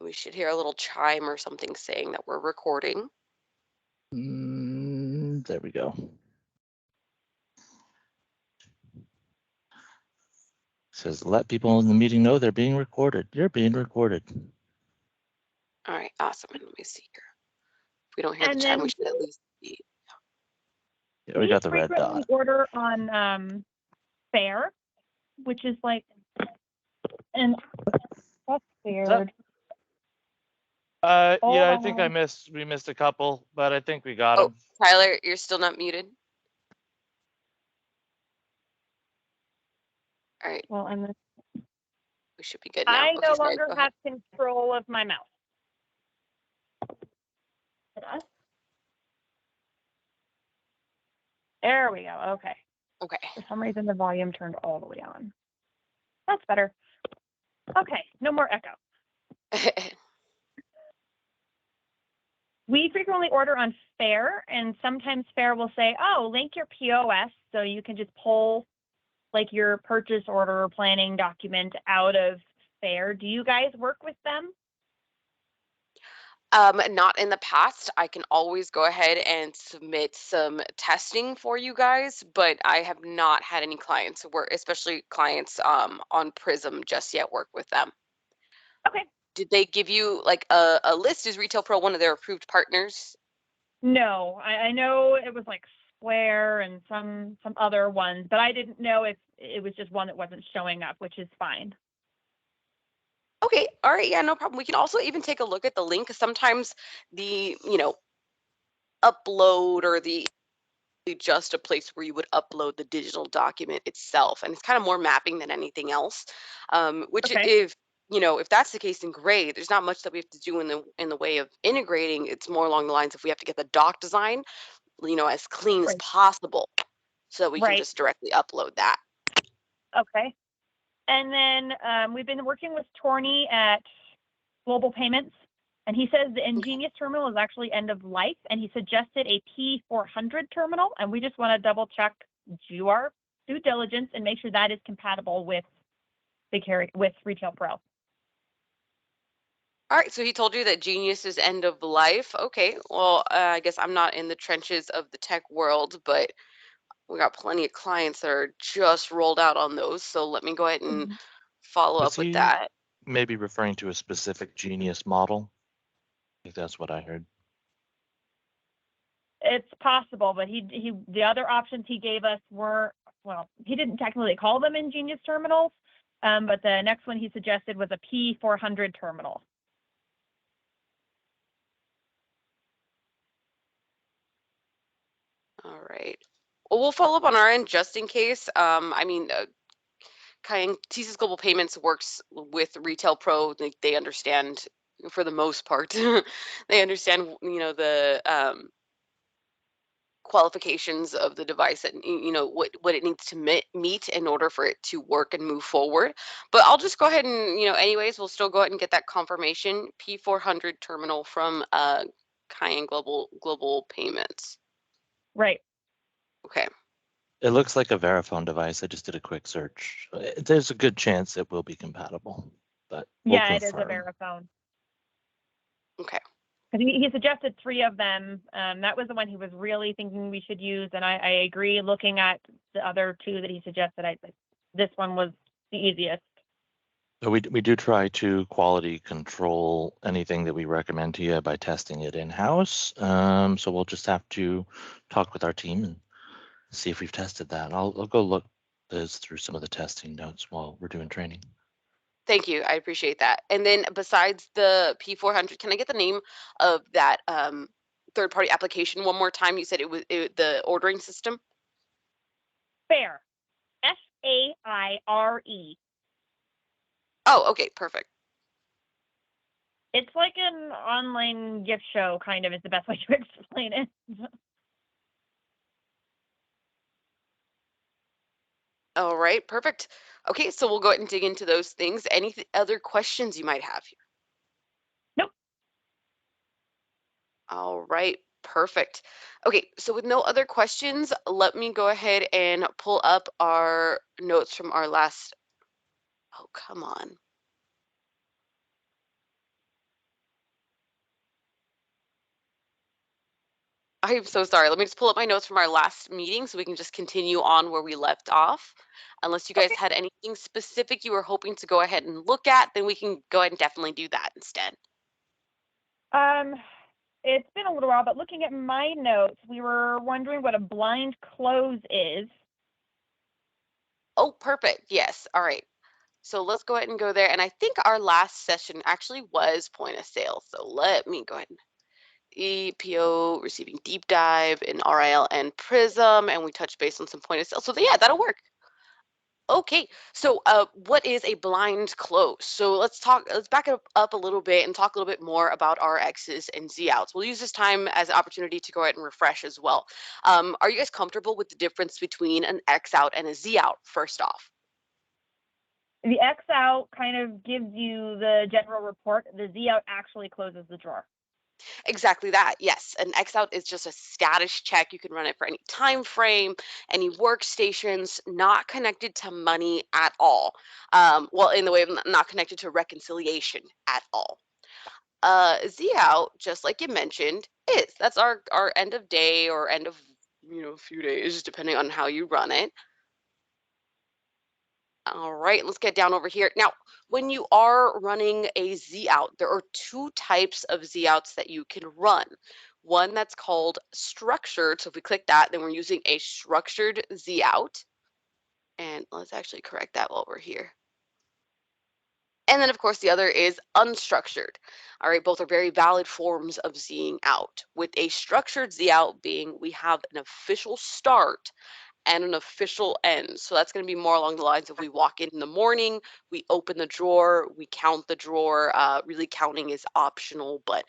We should hear a little chime or something saying that we're recording. There we go. Says, let people in the meeting know they're being recorded. You're being recorded. All right, awesome. And let me see here. If we don't hear the And chime, then we should at least be. Yeah, we got the red frequently dot. order on Fair, which is like, and that's weird. Yeah, I think we missed a couple, but I think we got them. Tyler, you're still not muted. All right. Well, We should be good now. I Okay, no sorry, longer go have ahead. control of my mouse. There we go. Okay. Okay. For some reason, the volume turned all the way on. That's better. Okay, no more echo. We frequently order on Fair, and sometimes Fair will say, oh, link your POS, so you can just pull like your purchase order or planning document out of Fair. Do you guys work with them? Not in the past. I can always go ahead and submit some testing for you guys, but I have not had any clients work, especially clients on Prism just yet, work with them. Okay. Did they give you like a list? Is Retail Pro one of their approved partners? No, I know it was like Square and some other ones, but I didn't know if it was just one that wasn't showing up, which is fine. Okay, all right, yeah, no problem. We can also even take a look at the link. Sometimes the, upload or the just a place where you would upload the digital document itself, and it's kind of more mapping than anything else. Which Okay. if that's the case, then great. There's not much that we have to do in the way of integrating. It's more along the lines if we have to get the doc design, as clean as Right. possible, so that we can Right. just directly upload that. Okay. And then we've been working with Torney at Global Payments, and he says the Ingenious terminal is actually end of life, and he suggested a P400 terminal, and we just want to double check, do our due diligence and make sure that is compatible with Retail Pro. All right, so he told you that Genius is end of life. Okay, well, I guess I'm not in the trenches of the tech world, but we got plenty of clients that are just rolled out on those. So let me go ahead and follow up with that. Maybe referring to a specific Genius model? I think that's what I heard. It's possible, but the other options he gave us were, well, he didn't technically call them Ingenious terminals, but the next one he suggested was a P400 terminal. All right. Well, we'll follow up on our end just in case. TSYS Global Payments works with Retail Pro. They understand, for the most part, they understand, the qualifications of the device and what it needs to meet in order for it to work and move forward. But I'll just go ahead and anyways, we'll still go ahead and get that confirmation P400 terminal from Cayenne Global Payments. Right. Okay. It looks like a Verifone device. I just did a quick search. There's a good chance it will be compatible, but we'll confirm. It is a Verifone. Okay. He suggested 3 of them. That was the one he was really thinking we should use, and I agree. Looking at the other 2 that he suggested, this one was the easiest. So we do try to quality control anything that we recommend to you by testing it in-house. So we'll just have to talk with our team and see if we've tested that. I'll go look through some of the testing notes while we're doing training. Thank you. I appreciate that. And then besides the P400, can I get the name of that third-party application one more time? You said it was the ordering system? Fair. FAIRE. Oh, okay, perfect. It's like an online gift show, kind of, is the best way to explain it. All right, perfect. Okay, so we'll go ahead and dig into those things. Any other questions you might have here? Nope. All right, perfect. Okay, so with no other questions, let me go ahead and pull up our notes from our last. Oh, come on. I'm so sorry. Let me just pull up my notes from our last meeting so we can just continue on where we left off. Unless you guys Okay. had anything specific you were hoping to go ahead and look at, then we can go ahead and definitely do that instead. It's been a little while, but looking at my notes, we were wondering what a blind close is. Oh, perfect. Yes. All right. So let's go ahead and go there. And I think our last session actually was point of sale. So let me go ahead and EPO receiving deep dive in RIL and Prism, and we touched base on some point of sale. So yeah, that'll work. Okay, so what is a blind close? So let's back it up a little bit and talk a little bit more about our X's and Z outs. We'll use this time as an opportunity to go ahead and refresh as well. Are you guys comfortable with the difference between an X out and a Z out, first off? The X out kind of gives you the general report. The Z out actually closes the drawer. Exactly that. Yes, an X out is just a status check. You can run it for any time frame, any workstations, not connected to money at all. Well, in the way of not connected to reconciliation at all. Z out, just like you mentioned, is that's our end of day or end of a few days, depending on how you run it. All right, let's get down over here. Now, when you are running a Z out, there are two types of Z outs that you can run. One that's called structured. So if we click that, then we're using a structured Z out. And let's actually correct that while we're here. And then, of course, the other is unstructured. All right, both are very valid forms of Zing out. With a structured Z out being we have an official start and an official end. So that's going to be more along the lines of we walk in the morning, we open the drawer, we count the drawer. Really counting is optional, but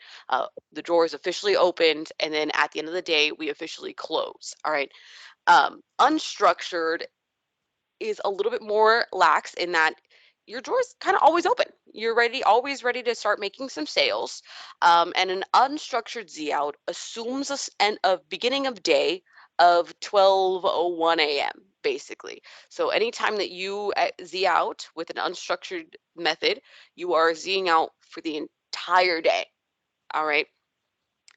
the drawer is officially opened. And then at the end of the day, we officially close. All right. Unstructured is a little bit more lax in that your drawer's kind of always open. You're always ready to start making some sales. And an unstructured Z out assumes a beginning of day of 12:01 a.m. basically. So anytime that you Z out with an unstructured method, you are Zing out for the entire day. All right.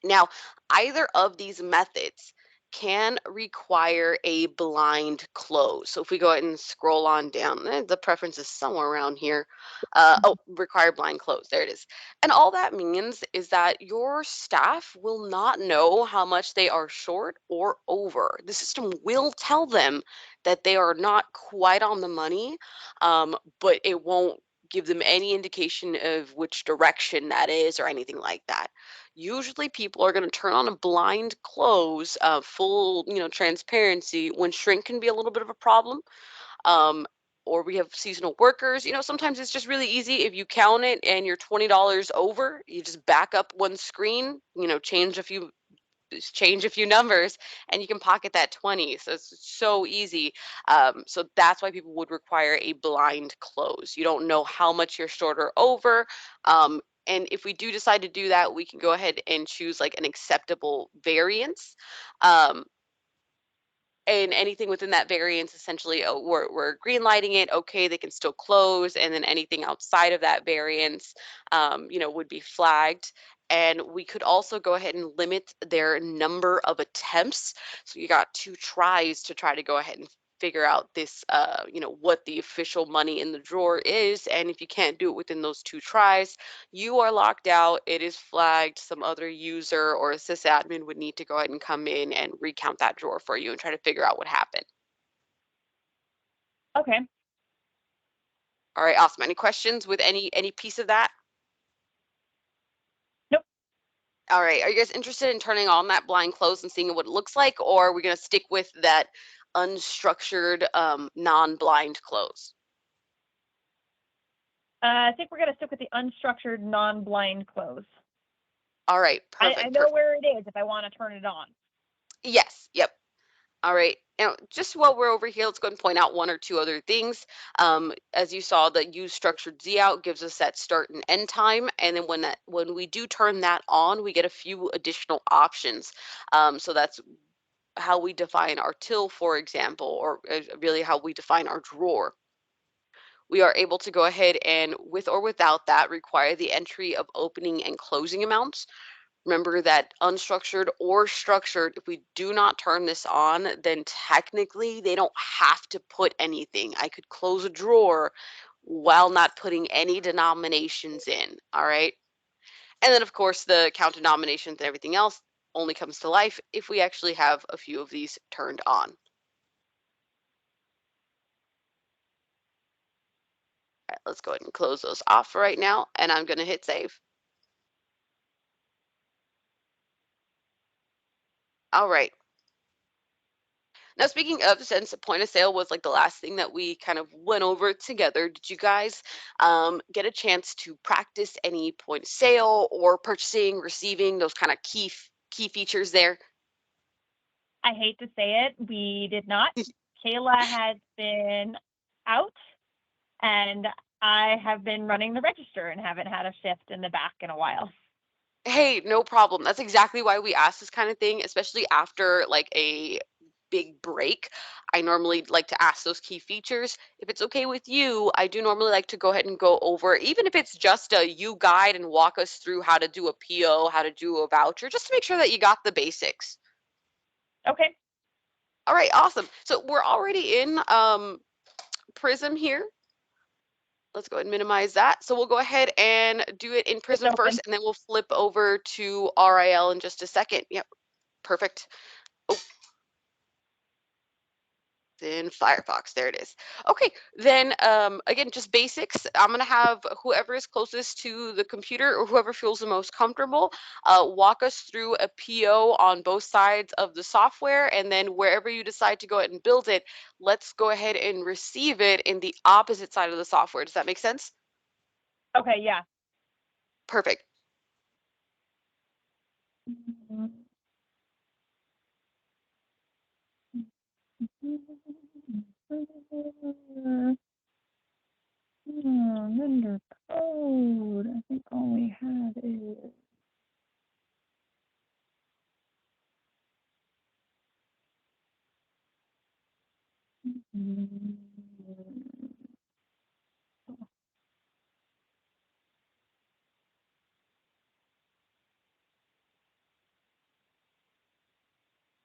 Now, either of these methods can require a blind close. So if we go ahead and scroll on down, the preference is somewhere around here. Oh, require blind close. There it is. And all that means is that your staff will not know how much they are short or over. The system will tell them that they are not quite on the money, but it won't give them any indication of which direction that is or anything like that. Usually people are going to turn on a blind close, full, transparency when shrink can be a little bit of a problem. Um, or we have seasonal workers. Sometimes it's just really easy if you count it and you're $20 over, you just back up one screen, change a few numbers and you can pocket that 20. So it's so easy. So that's why people would require a blind close. You don't know how much you're short or over. And if we do decide to do that, we can go ahead and choose like an acceptable variance. And anything within that variance, essentially, we're green lighting it. Okay, they can still close, and then anything outside of that variance, would be flagged. And we could also go ahead and limit their number of attempts. So you got 2 tries to try to go ahead and figure out this, what the official money in the drawer is. And if you can't do it within those 2 tries, you are locked out. It is flagged. Some other user or a sysadmin would need to go ahead and come in and recount that drawer for you and try to figure out what happened. Okay. All right, awesome. Any questions with any piece of that? Nope. All right. Are you guys interested in turning on that blind close and seeing what it looks like, or are we going to stick with that unstructured, non-blind close? I think we're going to stick with the unstructured non-blind close. All right, perfect. I know where it is if I want to turn it on. Yes, yep. All right. Now, just while we're over here, let's go ahead and point out 1 or 2 other things. As you saw, the use structured Z out gives us that start and end time. And then when we do turn that on, we get a few additional options. So that's how we define our till, for example, or really how we define our drawer. We are able to go ahead and, with or without that, require the entry of opening and closing amounts. Remember that unstructured or structured, if we do not turn this on, then technically they don't have to put anything. I could close a drawer while not putting any denominations in, all right? And then, of course, the count denominations and everything else only comes to life if we actually have a few of these turned on. All right, let's go ahead and close those off for right now, and I'm going to hit save. All right. Now, speaking of, since point of sale was like the last thing that we kind of went over together, did you guys get a chance to practice any point of sale or purchasing, receiving, those kind of key features there? I hate to say it, we did not. Kayla has been out, and I have been running the register and haven't had a shift in the back in a while. Hey, no problem. That's exactly why we ask this kind of thing, especially after like a big break. I normally like to ask those key features. If it's okay with you, I do normally like to go ahead and go over, even if it's just a you guide and walk us through how to do a PO, how to do a voucher, just to make sure that you got the basics. Okay. All right, awesome. So we're already in Prism here. Let's go ahead and minimize that. So we'll go ahead and do it in Prism first, and then we'll flip over to RIL in just a second. Yep, perfect. Oh, in Firefox, there it is. Okay, then again, just basics. I'm gonna have whoever is closest to the computer or whoever feels the most comfortable walk us through a PO on both sides of the software, and then wherever you decide to go ahead and build it, let's go ahead and receive it in the opposite side of the software. Does that make sense? Okay, yeah. Perfect. Vendor code. I think all we have is.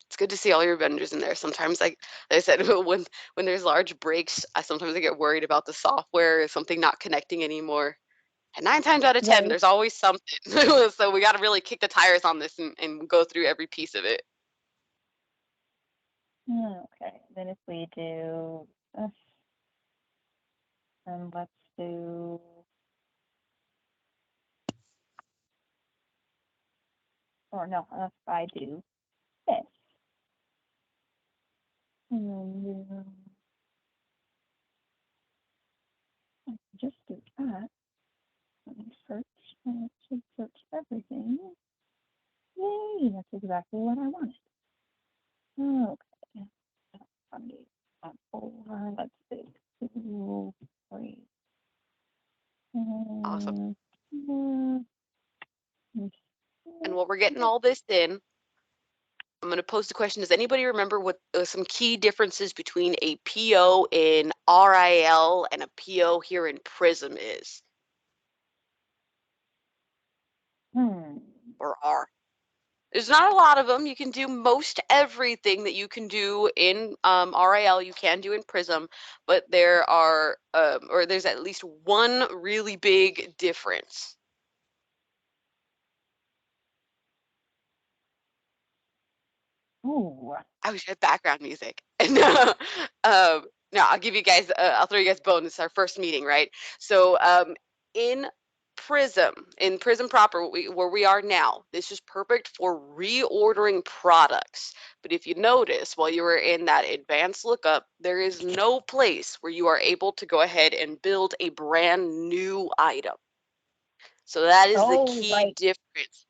It's good to see all your vendors in there. Sometimes, like I said, when there's large breaks, sometimes I get worried about the software, is something not connecting anymore. And 9 times out of 10, Right. there's always something. So we got to really kick the tires on this and go through every piece of it. Okay, then if we do this, then let's do. Or no, if I do this. And then I can just do that. Let me search, and it should search everything. Yay, that's exactly what I wanted. Okay. Over, let's see. 2, 3. Awesome. And And while we're getting all this in, I'm going to post a question. Does anybody remember what some key differences between a PO in RIL and a PO here in Prism is? Or are? There's not a lot of them. You can do most everything that you can do in RIL, you can do in Prism, but there are, or there's at least one really big difference. Oh. I wish I had background music. No, I'll give you guys, I'll throw you guys bonus, our first meeting, right? So in Prism proper, where we are now, this is perfect for reordering products. But if you notice, while you were in that advanced lookup, there is no place where you are able to go ahead and build a brand new item. So that is the key difference.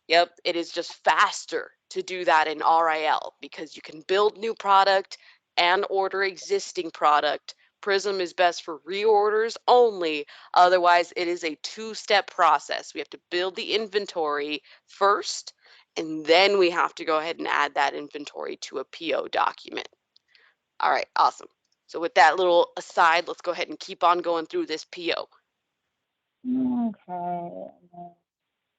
Yep, it is just faster to do that in RIL because you can build new product and order existing product. Prism is best for reorders only. Otherwise, it is a two-step process. We have to build the inventory first, and then we have to go ahead and add that inventory to a PO document. All right, awesome. So with that little aside, let's go ahead and keep on going through this PO. Okay.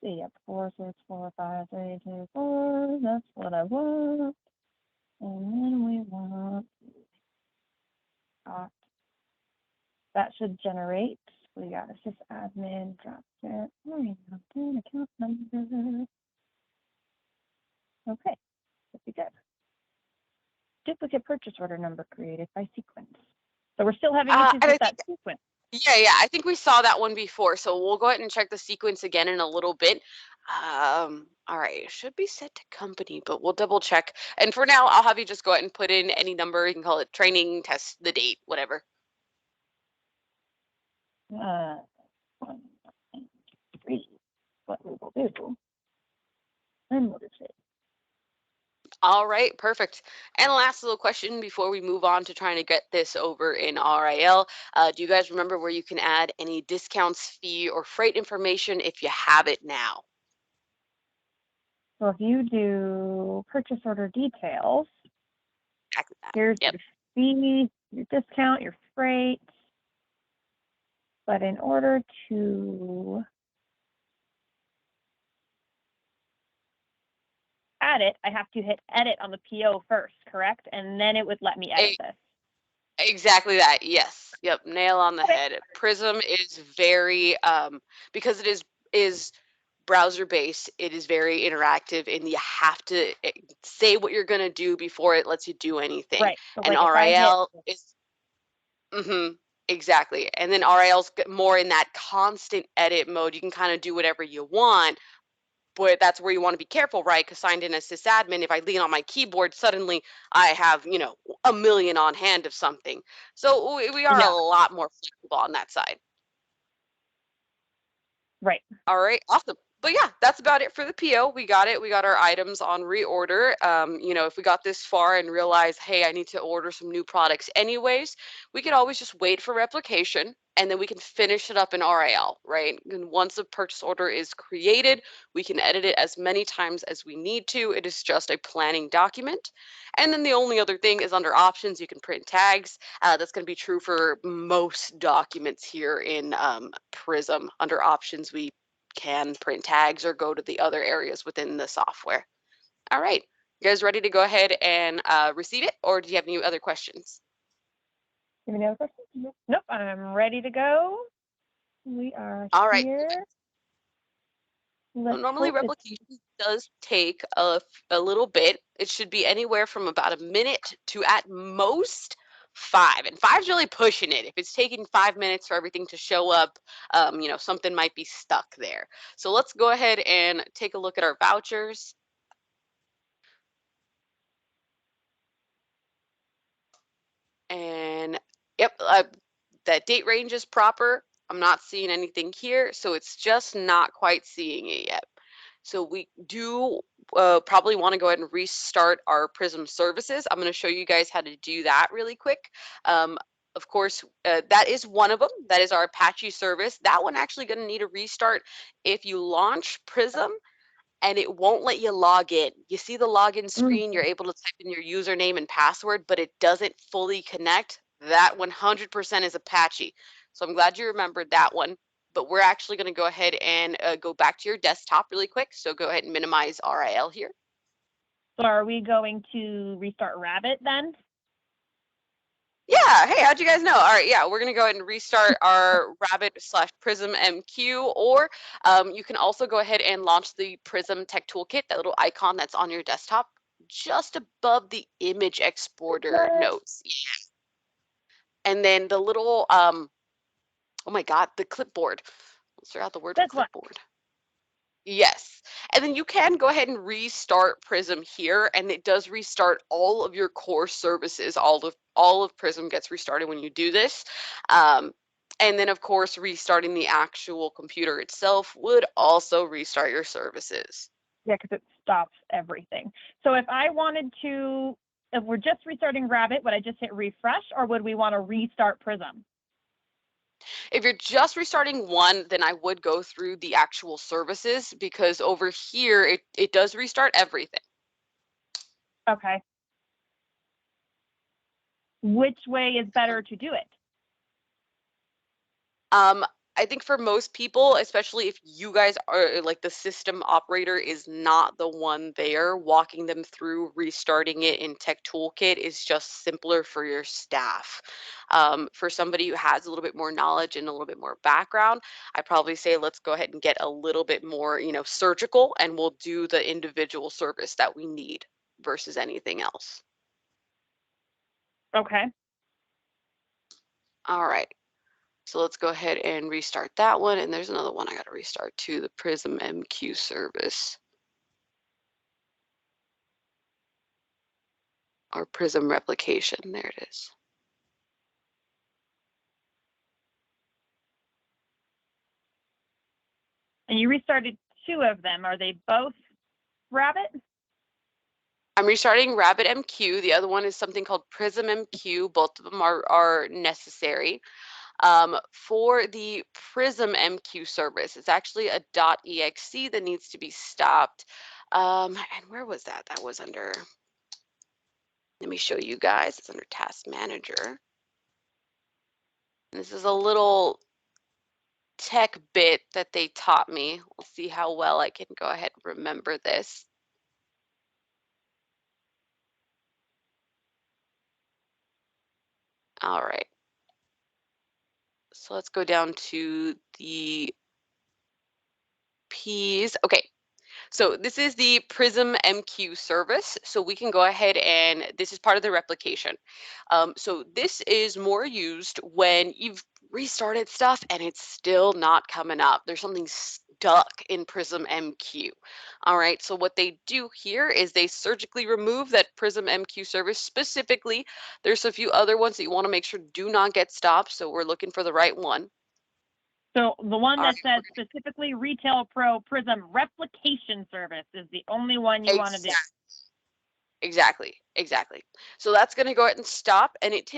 see. Yep, 4, 6, 4, 5, 3, 2, 4. That's what I want. And then we want that should generate. We got a sysadmin drop it. Account number. Okay, that'd be good. Duplicate purchase order number created by sequence. So we're still having issues with that sequence. Yeah, I think we saw that one before, so we'll go ahead and check the sequence again in a little bit. All right, it should be set to company, but we'll double check. And for now, I'll have you just go ahead and put in any number. You can call it training, test, the date, whatever. 1, 3. What we will do. Then we'll just say. All right, perfect. And last little question before we move on to trying to get this over in RIL. Do you guys remember where you can add any discounts, fee, or freight information if you have it now? So if you do purchase order details, Exactly that. here's Yep. your fee, your discount, your freight. But in order to add it, I have to hit edit on the PO first, correct? And then it would let me edit this. Exactly that. Yes. Yep. Nail on the head. Prism is very because it is browser based. It is very interactive, and you have to say what you're gonna do before it lets you do anything. Right. So and like RIL is. Exactly. And then RIL's more in that constant edit mode. You can kind of do whatever you want. But that's where you want to be careful, right? Because signed in as sysadmin, if I lean on my keyboard, suddenly I have, a million on hand of something. So we are a lot more flexible on that side. Right. All right, awesome. But yeah, that's about it for the PO. We got it. We got our items on reorder. If we got this far and realize, hey, I need to order some new products anyways, we could always just wait for replication and then we can finish it up in RIL, right? And once a purchase order is created, we can edit it as many times as we need to. It is just a planning document. And then the only other thing is under options, you can print tags. That's going to be true for most documents here in Prism. Under options, we can print tags or go to the other areas within the software. All right, you guys ready to go ahead and receive it, or do you have any other questions? Do you have any other questions? Nope, I'm ready to go. We are all right. here. So normally replication does take a little bit. It should be anywhere from about a minute to at most 5. And 5's really pushing it. If it's taking 5 minutes for everything to show up, something might be stuck there. So let's go ahead and take a look at our vouchers. And yep, that date range is proper. I'm not seeing anything here, so it's just not quite seeing it yet. So we do probably want to go ahead and restart our Prism services. I'm going to show you guys how to do that really quick. Of course, that is one of them. That is our Apache service. That one actually going to need a restart if you launch Prism and it won't let you log in. You see the login screen, you're able to type in your username and password, but it doesn't fully connect. That 100% is Apache. So I'm glad you remembered that one. But we're actually going to go ahead and go back to your desktop really quick. So go ahead and minimize RIL here. So are we going to restart Rabbit then? Yeah, hey, how'd you guys know? All right, yeah, we're gonna go ahead and restart our Rabbit/Prism MQ, or you can also go ahead and launch the Prism Tech Toolkit, that little icon that's on your desktop, just above the image exporter notes. Yeah. And then the little, oh my God, the clipboard. Let's figure out the word for clipboard. Yes. And then you can go ahead and restart Prism here, and it does restart all of your core services. All of Prism gets restarted when you do this. And then, of course, restarting the actual computer itself would also restart your services. Yeah, because it stops everything. So if I wanted to, if we're just restarting Rabbit, would I just hit refresh, or would we want to restart Prism? If you're just restarting one, then I would go through the actual services, because over here, it does restart everything. Okay. Which way is better to do it? I think for most people, especially if you guys are like the system operator is not the one there, walking them through restarting it in Tech Toolkit is just simpler for your staff. For somebody who has a little bit more knowledge and a little bit more background, I probably say let's go ahead and get a little bit more, surgical, and we'll do the individual service that we need versus anything else. Okay. All right. So let's go ahead and restart that one. And there's another one I got to restart too, the Prism MQ service. Or Prism replication. There it is. And you restarted 2 of them. Are they both Rabbit? I'm restarting Rabbit MQ. The other one is something called Prism MQ. Both of them are necessary. For the Prism MQ service, it's actually a .exe that needs to be stopped. And where was that? That was under, let me show you guys. It's under Task Manager. This is a little tech bit that they taught me. We'll see how well I can go ahead and remember this. All right. So let's go down to the P's. Okay. So this is the Prism MQ service. So we can go ahead and this is part of the replication. So this is more used when you've restarted stuff and it's still not coming up. There's something stuck in Prism MQ. All right, so what they do here is they surgically remove that Prism MQ service specifically. There's a few other ones that you want to make sure do not get stopped. So we're looking for the right one. So the one All that right, says specifically Retail Pro Prism replication service is the only one you want to do. Exactly. So that's going to go ahead and stop, and it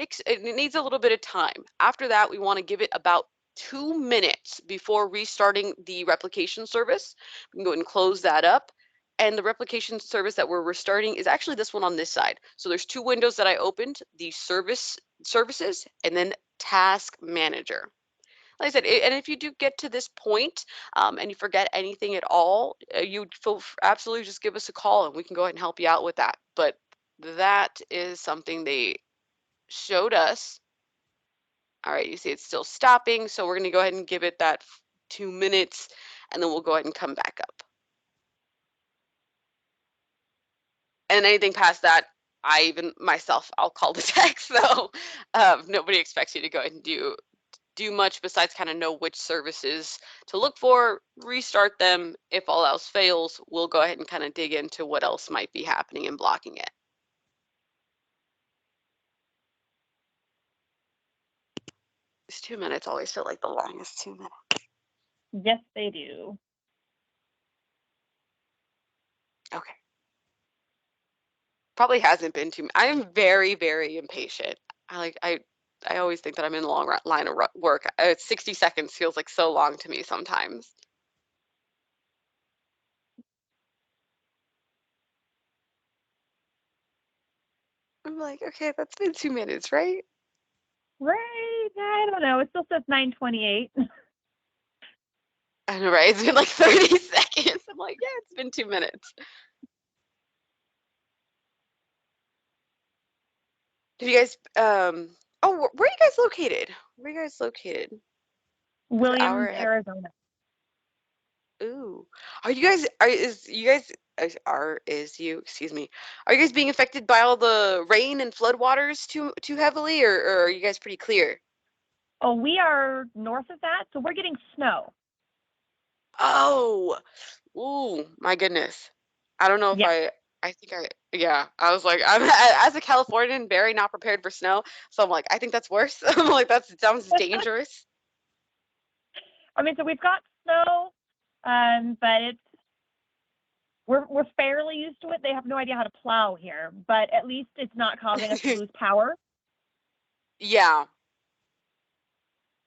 needs a little bit of time. After that, we want to give it about 2 minutes before restarting the replication service. We can go ahead and close that up. And the replication service that we're restarting is actually this one on this side. So there's 2 windows that I opened, the services, and then Task Manager. Like I said, and if you do get to this point, and you forget anything at all, you absolutely just give us a call and we can go ahead and help you out with that. But that is something they showed us. All right, you see it's still stopping, so we're going to go ahead and give it that 2 minutes, and then we'll go ahead and come back up. And anything past that, I even myself, I'll call the tech. So nobody expects you to go ahead and do much besides kind of know which services to look for, restart them. If all else fails, we'll go ahead and kind of dig into what else might be happening and blocking it. These 2 minutes always feel like the longest 2 minutes. Yes, they do. Okay. Probably hasn't been too. I am very, very impatient. I always think that I'm in the long line of work. 60 seconds feels like so long to me sometimes. I'm like, okay, that's been 2 minutes, right? Right. I don't know. It still says 9:28. I know, right? It's been like 30 seconds. I'm like, yeah, it's been 2 minutes. Have you guys, oh, where are you guys located? Where are you guys located? Williams, Arizona. Ooh, excuse me, are you guys being affected by all the rain and flood waters too heavily, or are you guys pretty clear? Oh, we are north of that, so we're getting snow. Oh, ooh, my goodness. I don't know if Yeah. I was like, I'm as a Californian, very not prepared for snow. So I'm like, I think that's worse. I'm like, that sounds dangerous. I mean, so we've got snow, but we're fairly used to it. They have no idea how to plow here, but at least it's not causing us to lose power, Yeah.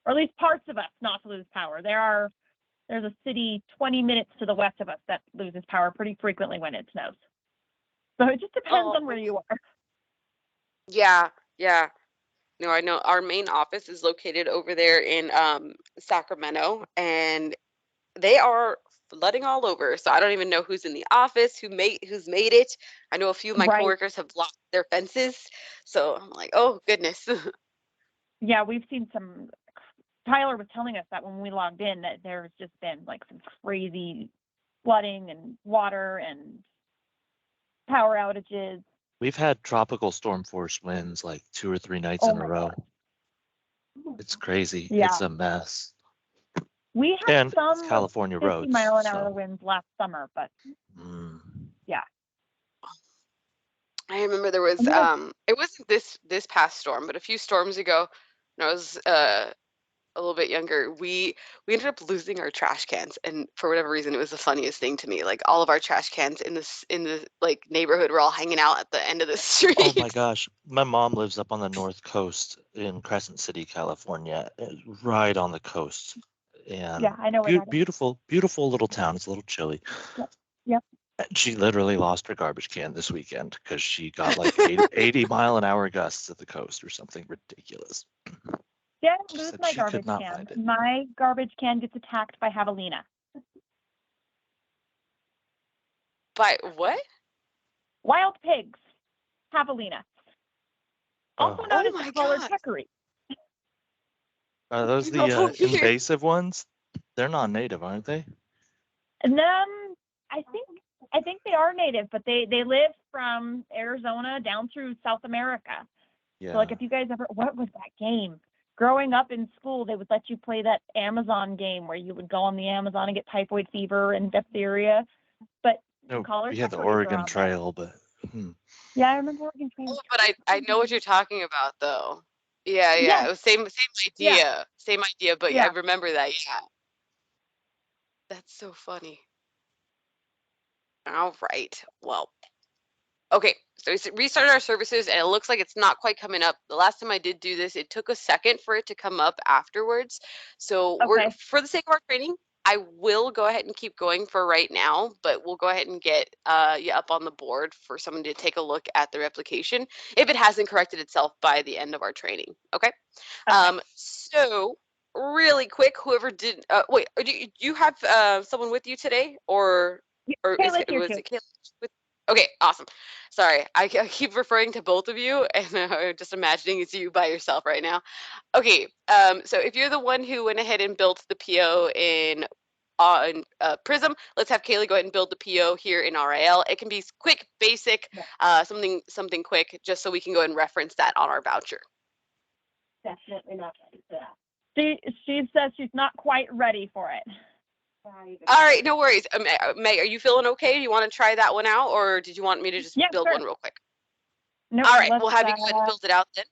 or at least parts of us not to lose power. There's a city 20 minutes to the west of us that loses power pretty frequently when it snows. So it just depends on where you are. Yeah. No, I know our main office is located over there in Sacramento, and they are flooding all over. So I don't even know who's in the office, who's made it. I know a few of my Right. coworkers have lost their fences. So I'm like, oh goodness. Yeah, we've seen some. Tyler was telling us that when we logged in that there's just been like some crazy flooding and water and power outages. We've had tropical storm force winds like 2 or 3 nights Oh in a my row. God. It's crazy. Yeah. It's a mess. We had And it's some like California 50 roads. mile an hour So winds last summer, but mm, I remember there was and then it wasn't this past storm, but a few storms ago when I was a little bit younger, we ended up losing our trash cans, and for whatever reason it was the funniest thing to me. Like all of our trash cans in the like neighborhood were all hanging out at the end of the oh my street. gosh. My mom lives up on the North Coast in Crescent City, California, right on the coast. yeah, And I know where that is. beautiful, beautiful little town. It's a little chilly. Yep. Yep. And she literally lost her garbage can this weekend because she got like 80-mile-an-hour gusts at the coast or something ridiculous. Yeah, I She lose said my she could garbage not can. find it. My garbage can gets attacked by javelina. But what? Wild pigs, javelina, also Oh, known Oh as the my collared God. peccary. are those the Oh, weird. invasive ones? They're non-native, aren't they? And I think they are native, but they live from Arizona down through South America. Yeah. So like if you guys ever, what was that game? Growing up in school, they would let you play that Amazon game where you would go on the Amazon and get typhoid fever and diphtheria. But the No, collared we had the peccaries are Oregon on there. Trail, but Yeah, I remember Oregon Trail. Oh, but I know what you're talking about though. Yeah, yeah. Yes, It was same yeah, idea. Same idea, but I yeah. remember that. Yeah. That's so funny. All right. Well, okay. So we restarted our services and it looks like it's not quite coming up. The last time I did do this, it took a second for it to come up afterwards. So we're Okay, for the sake of our training, I will go ahead and keep going for right now, but we'll go ahead and get you up on the board for someone to take a look at the replication if it hasn't corrected itself by the end of our training. Okay. okay. So really quick, whoever did wait, do you have someone with you today or Kayla's here was too. it Kayla with okay, awesome. Sorry, I keep referring to both of you and I'm just imagining it's you by yourself right now. Okay, so if you're the one who went ahead and built the PO in on Prism, let's have Kaylee go ahead and build the PO here in RIL. It can be quick, basic, something quick, just so we can go and reference that on our voucher. Definitely not ready for that. She says she's not quite ready for it. All right, no worries. May, are you feeling okay? Do you want to try that one out, or did you want me to just Yeah, build sure. one real quick? No, All right, let's we'll have you go ahead and build it out then.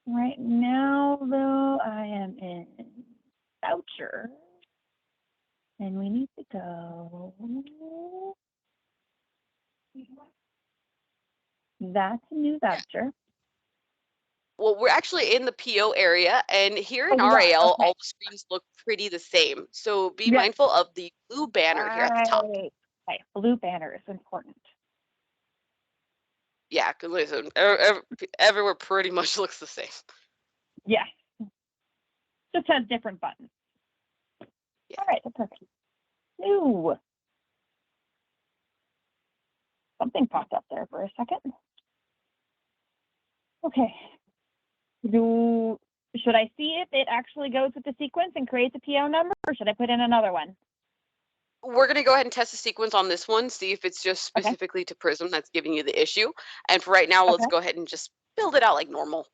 right now though I am in voucher. And we need to go. That's a new voucher. Well, we're actually in the PO area, and here in Oh, we are. RAL, Okay. all the screens look pretty the same. So be Yeah. mindful of the blue banner here at the top. Right. Okay. Blue banner is important. Yeah, because listen, everywhere pretty much looks the same. Yeah. Just has different buttons. Yeah. All right. Perfect. Ooh. Something popped up there for a second. Okay. Should I see if it actually goes with the sequence and creates a PO number, or should I put in another one? We're going to go ahead and test the sequence on this one, see if it's just Okay. specifically to Prism that's giving you the issue. And for right now, let's Okay. go ahead and just build it out like normal.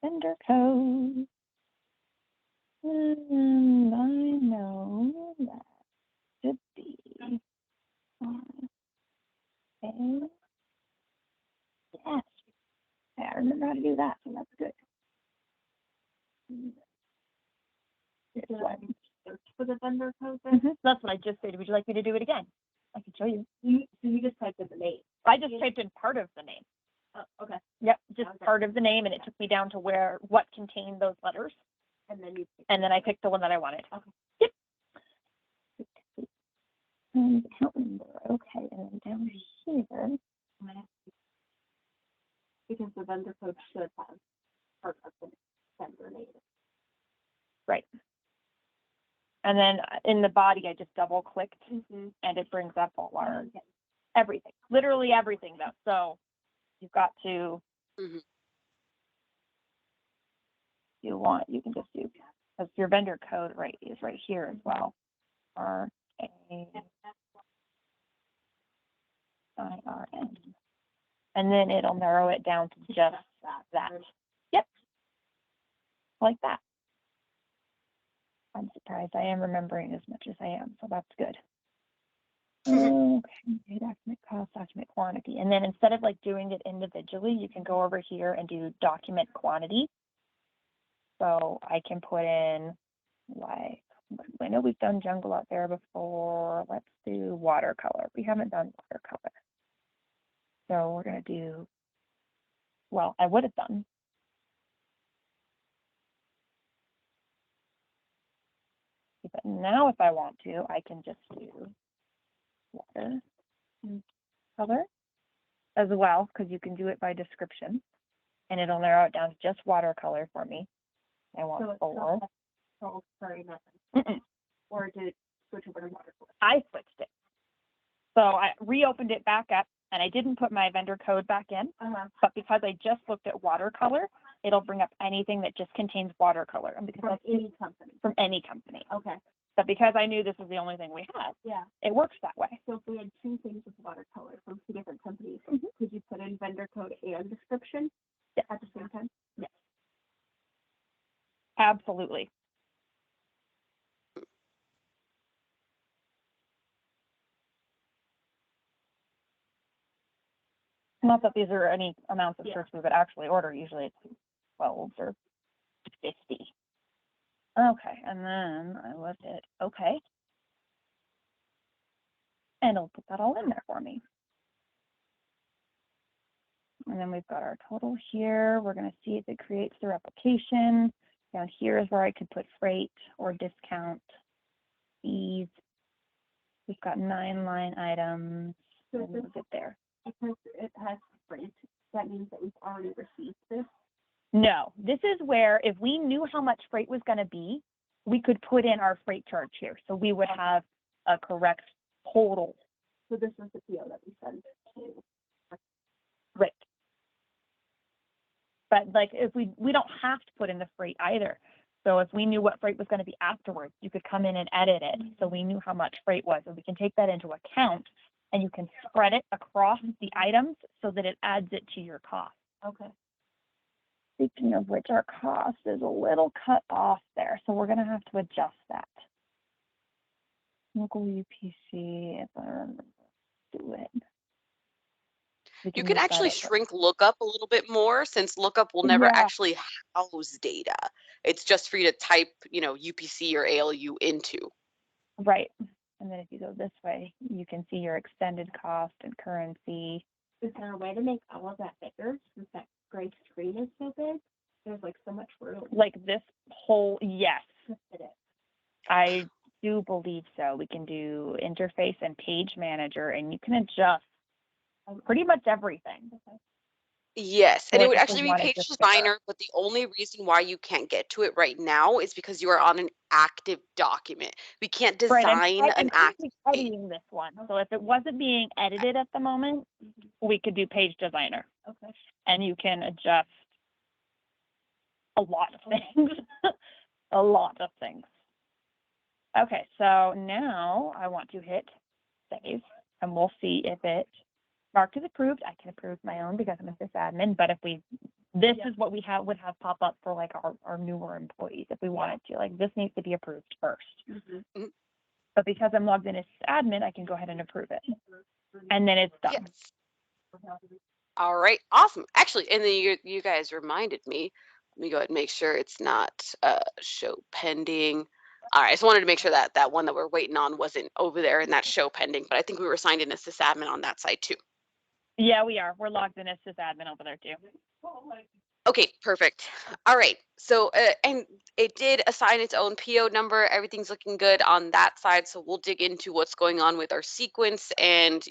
Vendor code. And I know that should be okay. Yes. I remember how to do that, so that's good. Search for the vendor code then? That's what I just did. Would you like me to do it again? I can show you. So you just typed in the name. I just typed in part of the name. Oh, okay. Yep, just part of the name, and it took me down to what contained those letters. And then I picked the one that I wanted. Okay. Yep. And account number. Okay, and then down here. Because the vendor code should have And then in the body, I just double clicked and it brings up all our everything, literally everything though. So you've got to, Mhm. you can just do, because your vendor code is right here as well. RAIRN. And then it'll narrow it down to just that. Yep. Like that. I'm surprised I am remembering as much as I am, so that's good. Okay, document cost, document quantity. And then instead of like doing it individually, you can go over here and do document quantity. So I can put in, like, I know we've done jungle out there before. Let's do watercolor. We haven't done watercolor. So we're going to do, well, I would have done. But now if I want to, I can just do watercolor as well, because you can do it by description. And it'll narrow it down to just watercolor for me. I want four. Sorry, nothing. Or did it switch over to watercolor? I switched it. So I reopened it back up and I didn't put my vendor code back in, but because I just looked at watercolor, it'll bring up anything that just contains watercolor. And because From any company. From any company. Okay. But because I knew this was the only thing we had, it works that way. So if we had two things with watercolor from two different companies, could you put in vendor code and description at the same time? Yes. Absolutely. Not that these are any amounts of shirts we would actually order. Usually it's 12 or 50. Okay, and then I would hit okay. And it'll put that all in there for me. And then we've got our total here. We're going to see if it creates the replication. Down here is where I could put freight or discount fees. We've got 9 line items. So and we'll get there. Because it has freight, that means that we've already received this. No, this is where if we knew how much freight was going to be, we could put in our freight charge here. So we would have a correct total. So this is the PO that we sent to. Right. But like if we don't have to put in the freight either. So if we knew what freight was going to be afterwards, you could come in and edit it. So we knew how much freight was, and we can take that into account and you can spread it across the items so that it adds it to your cost. Okay. Speaking of which, our cost is a little cut off there, so we're going to have to adjust that. Local UPC, if I remember, do it. You can use actually that as shrink lookup a little bit more, since lookup will never Yeah. actually house data. It's just for you to type, UPC or ALU into. right. And then if you go this way, you can see your extended cost and currency. Is there a way to make all of that bigger since that gray screen is so big? There's like so much room Like this whole, yes, to fit it. I do believe so. We can do interface and page manager, and you can adjust pretty much everything. Yes, and Like it would if we actually be wanted Page this bigger. Designer, but the only reason why you can't get to it right now is because you are on an active document. We can't Right, design I'm an active currently page. editing this one, so if it wasn't being edited at the moment, we could do page designer, Okay. and you can adjust a lot of things, a lot of things. Okay, so now I want to hit save, and we'll see if it marked as approved. I can approve my own because I'm a sysadmin, but if this is what we would have pop up for like our newer employees if we wanted to, like this needs to be approved first. But because I'm logged in as admin, I can go ahead and approve it. And then it's done. Yes. All right, awesome. Actually, and then you guys reminded me. Let me go ahead and make sure it's not show pending. All right, I just wanted to make sure that that one that we're waiting on wasn't over there in that show pending, but I think we were signed in as sysadmin on that side too. Yeah, we are. We're logged in as sysadmin over there too. Okay, perfect. All right. So, and it did assign its own PO number. Everything's looking good on that side. So we'll dig into what's going on with our sequence and,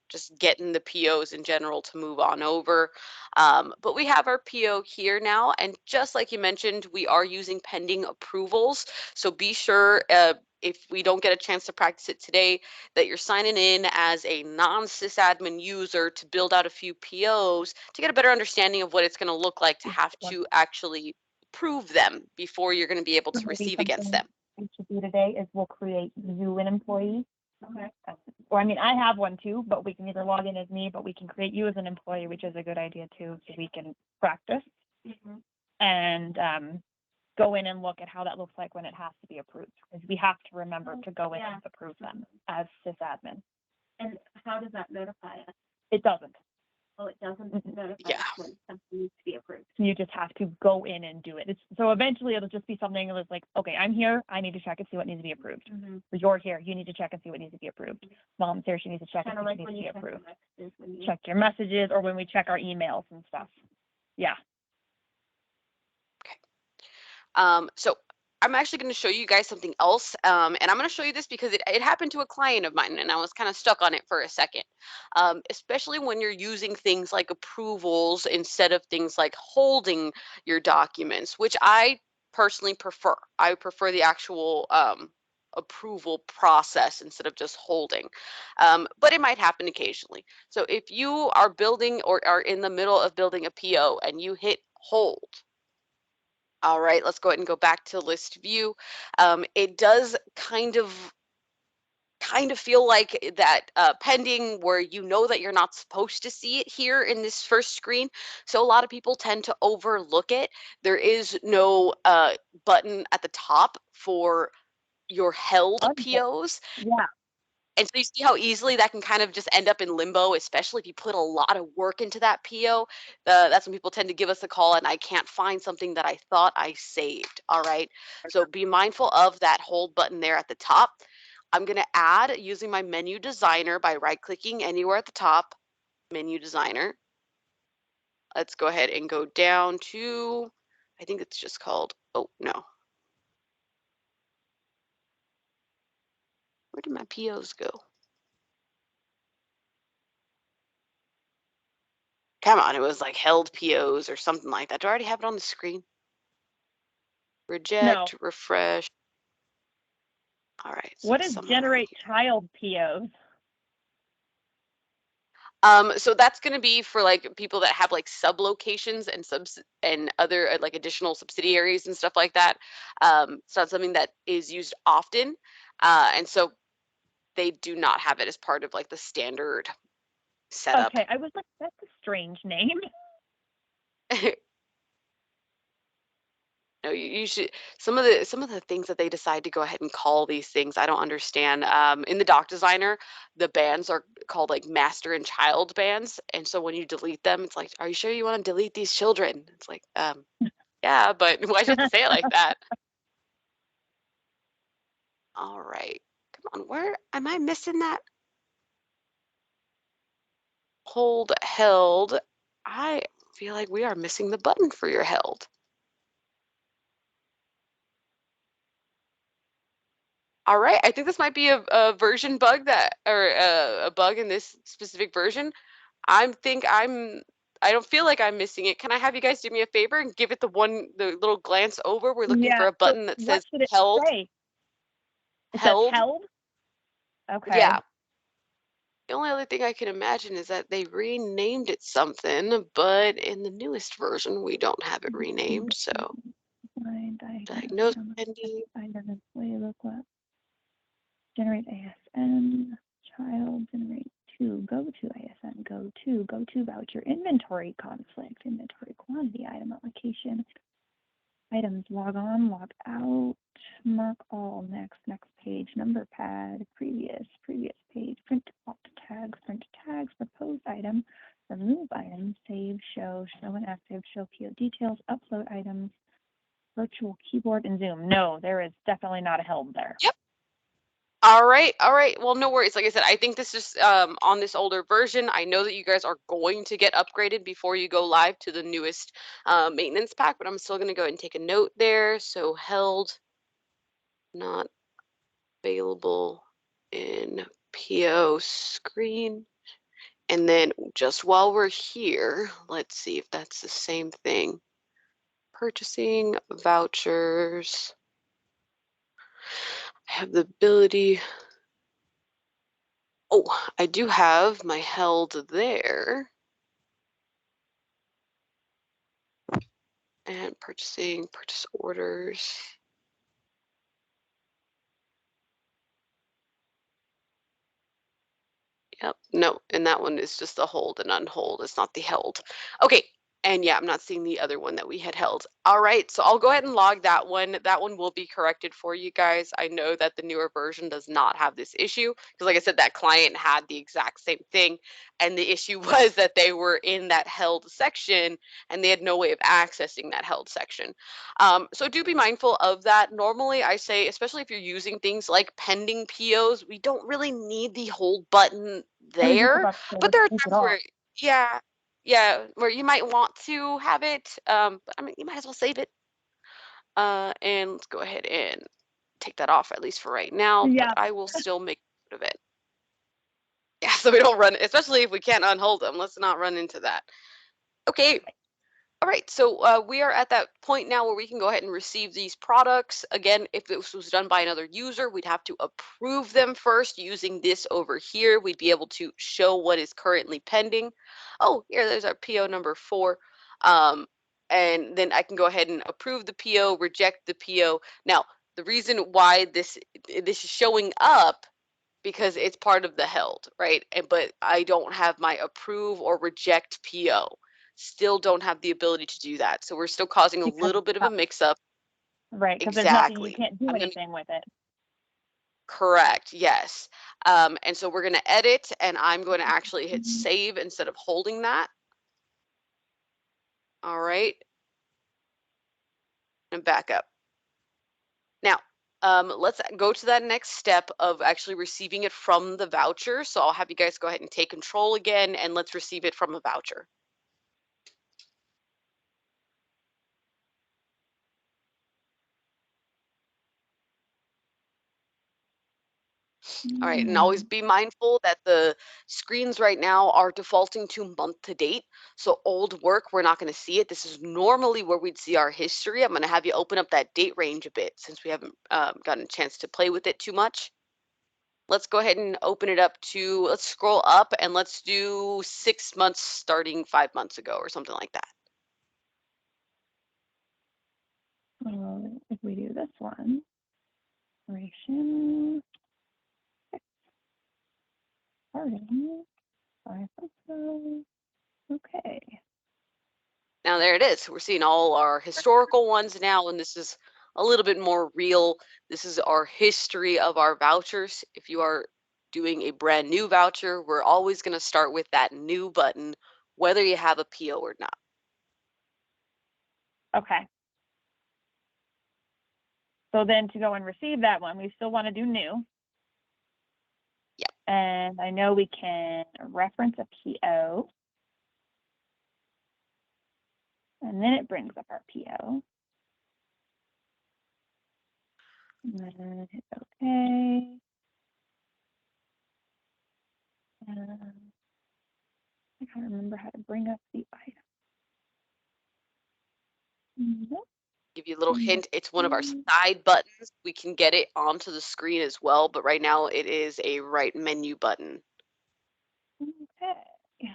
just getting the POs in general to move on over. But we have our PO here now. And just like you mentioned, we are using pending approvals. So be sure, if we don't get a chance to practice it today, that you're signing in as a non-sysadmin user to build out a few POs to get a better understanding of what it's going to look like to have to actually prove them before you're going to be able to receive against them. We should do today is we'll create you an employee. Okay. Or I mean, I have one too, but we can either log in as me, but we can create you as an employee, which is a good idea too, so we can practice and go in and look at how that looks like when it has to be approved. Because we have to remember to go in and approve them as sysadmin. And how does that notify us? It doesn't. Oh, it doesn't notify Yeah. us when something needs to be approved. You just have to go in and do it. So eventually it'll just be something that's like, okay, I'm here. I need to check and see what needs to be approved. Or you're here. You need to check and see what needs to be approved. Mom's here. She needs to check and see Kind of what like needs when to be you check approved. the messages when you Check your messages or when we check our emails and stuff. Yeah. So I'm actually going to show you guys something else. And I'm going to show you this because it happened to a client of mine and I was kind of stuck on it for a second. Especially when you're using things like approvals instead of things like holding your documents, which I personally prefer. I prefer the actual approval process instead of just holding. But it might happen occasionally. So if you are building or are in the middle of building a PO and you hit hold, all right, let's go ahead and go back to list view. It does kind of feel like that pending where you know that you're not supposed to see it here in this first screen. So a lot of people tend to overlook it. There is no button at the top for your held POs. Yeah. And so you see how easily that can kind of just end up in limbo, especially if you put a lot of work into that PO. That's when people tend to give us a call and I can't find something that I thought I saved. All right. So be mindful of that hold button there at the top. I'm going to add using my menu designer by right clicking anywhere at the top, menu designer. Let's go ahead and go down to, I think it's just called, oh no. Where did my POs go? Come on, it was like held POs or something like that. Do I already have it on the screen? Reject, refresh. All right. So what is generate child POs? So that's going to be for like people that have like sub locations and other like additional subsidiaries and stuff like that. It's not something that is used often, and so they do not have it as part of like the standard setup. Okay, I was like, that's a strange name. No, you should. Some of the things that they decide to go ahead and call these things, I don't understand. In the Doc Designer, the bands are called like master and child bands, and so when you delete them, it's like, are you sure you want to delete these children? It's like, yeah, but why should you say it like that? All right, come on, where am I missing that? Hold held. I feel like we are missing the button for your held. All right, I think this might be a version bug or a bug in this specific version. I don't feel like I'm missing it. Can I have you guys do me a favor and give it the little glance over? We're looking for a button that says held. It says held? Okay. Yeah. The only other thing I can imagine is that they renamed it something, but in the newest version, we don't have it renamed. So diagnose pending. Generate ASN, child, generate to, go to ASN, go to voucher, inventory conflict, inventory quantity, item allocation, items, log on, log out, mark all, next page, number pad, previous page, print alt tags, proposed item, remove items, save, show inactive, show PO details, upload items, virtual keyboard, and Zoom. No, there is definitely not a held there. Yep. All right. Well, no worries. Like I said, I think this is on this older version. I know that you guys are going to get upgraded before you go live to the newest maintenance pack, but I'm still going to go ahead and take a note there. So held, not available in PO screen. And then just while we're here, let's see if that's the same thing. Purchasing vouchers. have the ability. Oh, I do have my held there. And purchasing, purchase orders. Yep, no, and that one is just the hold and unhold. It's not the held. Okay, and yeah, I'm not seeing the other one that we had held. All right, so I'll go ahead and log that one. That one will be corrected for you guys. I know that the newer version does not have this issue because like I said, that client had the exact same thing. And the issue was that they were in that held section and they had no way of accessing that held section. So do be mindful of that. Normally I say, especially if you're using things like pending POs, we don't really need the hold button there, but there are times where, yeah, where you might want to have it. But I mean, you might as well save it. And let's go ahead and take that off at least for right now. Yeah. But I will still make note of it. Yeah, so we don't run, especially if we can't unhold them. Let's not run into that. Okay. All right, so we are at that point now where we can go ahead and receive these products. Again, if this was done by another user, we'd have to approve them first using this over here. We'd be able to show what is currently pending. Oh, here, there's our PO number 4. And then I can go ahead and approve the PO, reject the PO. Now, the reason why this is showing up because it's part of the held, right? But I don't have my approve or reject PO. Still don't have the ability to do that. So we're still causing a little bit of a mix up. Right, because there's nothing, you Exactly. can't do anything with it. Correct, yes. And so we're going to edit and I'm going to actually hit save instead of holding that. All right. And back up. Now, let's go to that next step of actually receiving it from the voucher. So I'll have you guys go ahead and take control again and let's receive it from a voucher. All right, and always be mindful that the screens right now are defaulting to month to date. So old work, we're not going to see it. This is normally where we'd see our history. I'm going to have you open up that date range a bit since we haven't gotten a chance to play with it too much. Let's go ahead and open it up to, let's scroll up and let's do 6 months starting 5 months ago or something like that. If we do this one, duration, starting, 5 months ago. Okay. Now there it is. We're seeing all our historical ones now, and this is a little bit more real. This is our history of our vouchers. If you are doing a brand new voucher, we're always going to start with that new button, whether you have a PO or not. Okay. So then to go and receive that one, we still want to do new. Yep. And I know we can reference a PO. And then it brings up our PO. And then hit OK. I can't remember how to bring up the item. Nope. Give you a little hint, it's one of our side buttons. We can get it onto the screen as well, but right now it is a right menu button. Okay.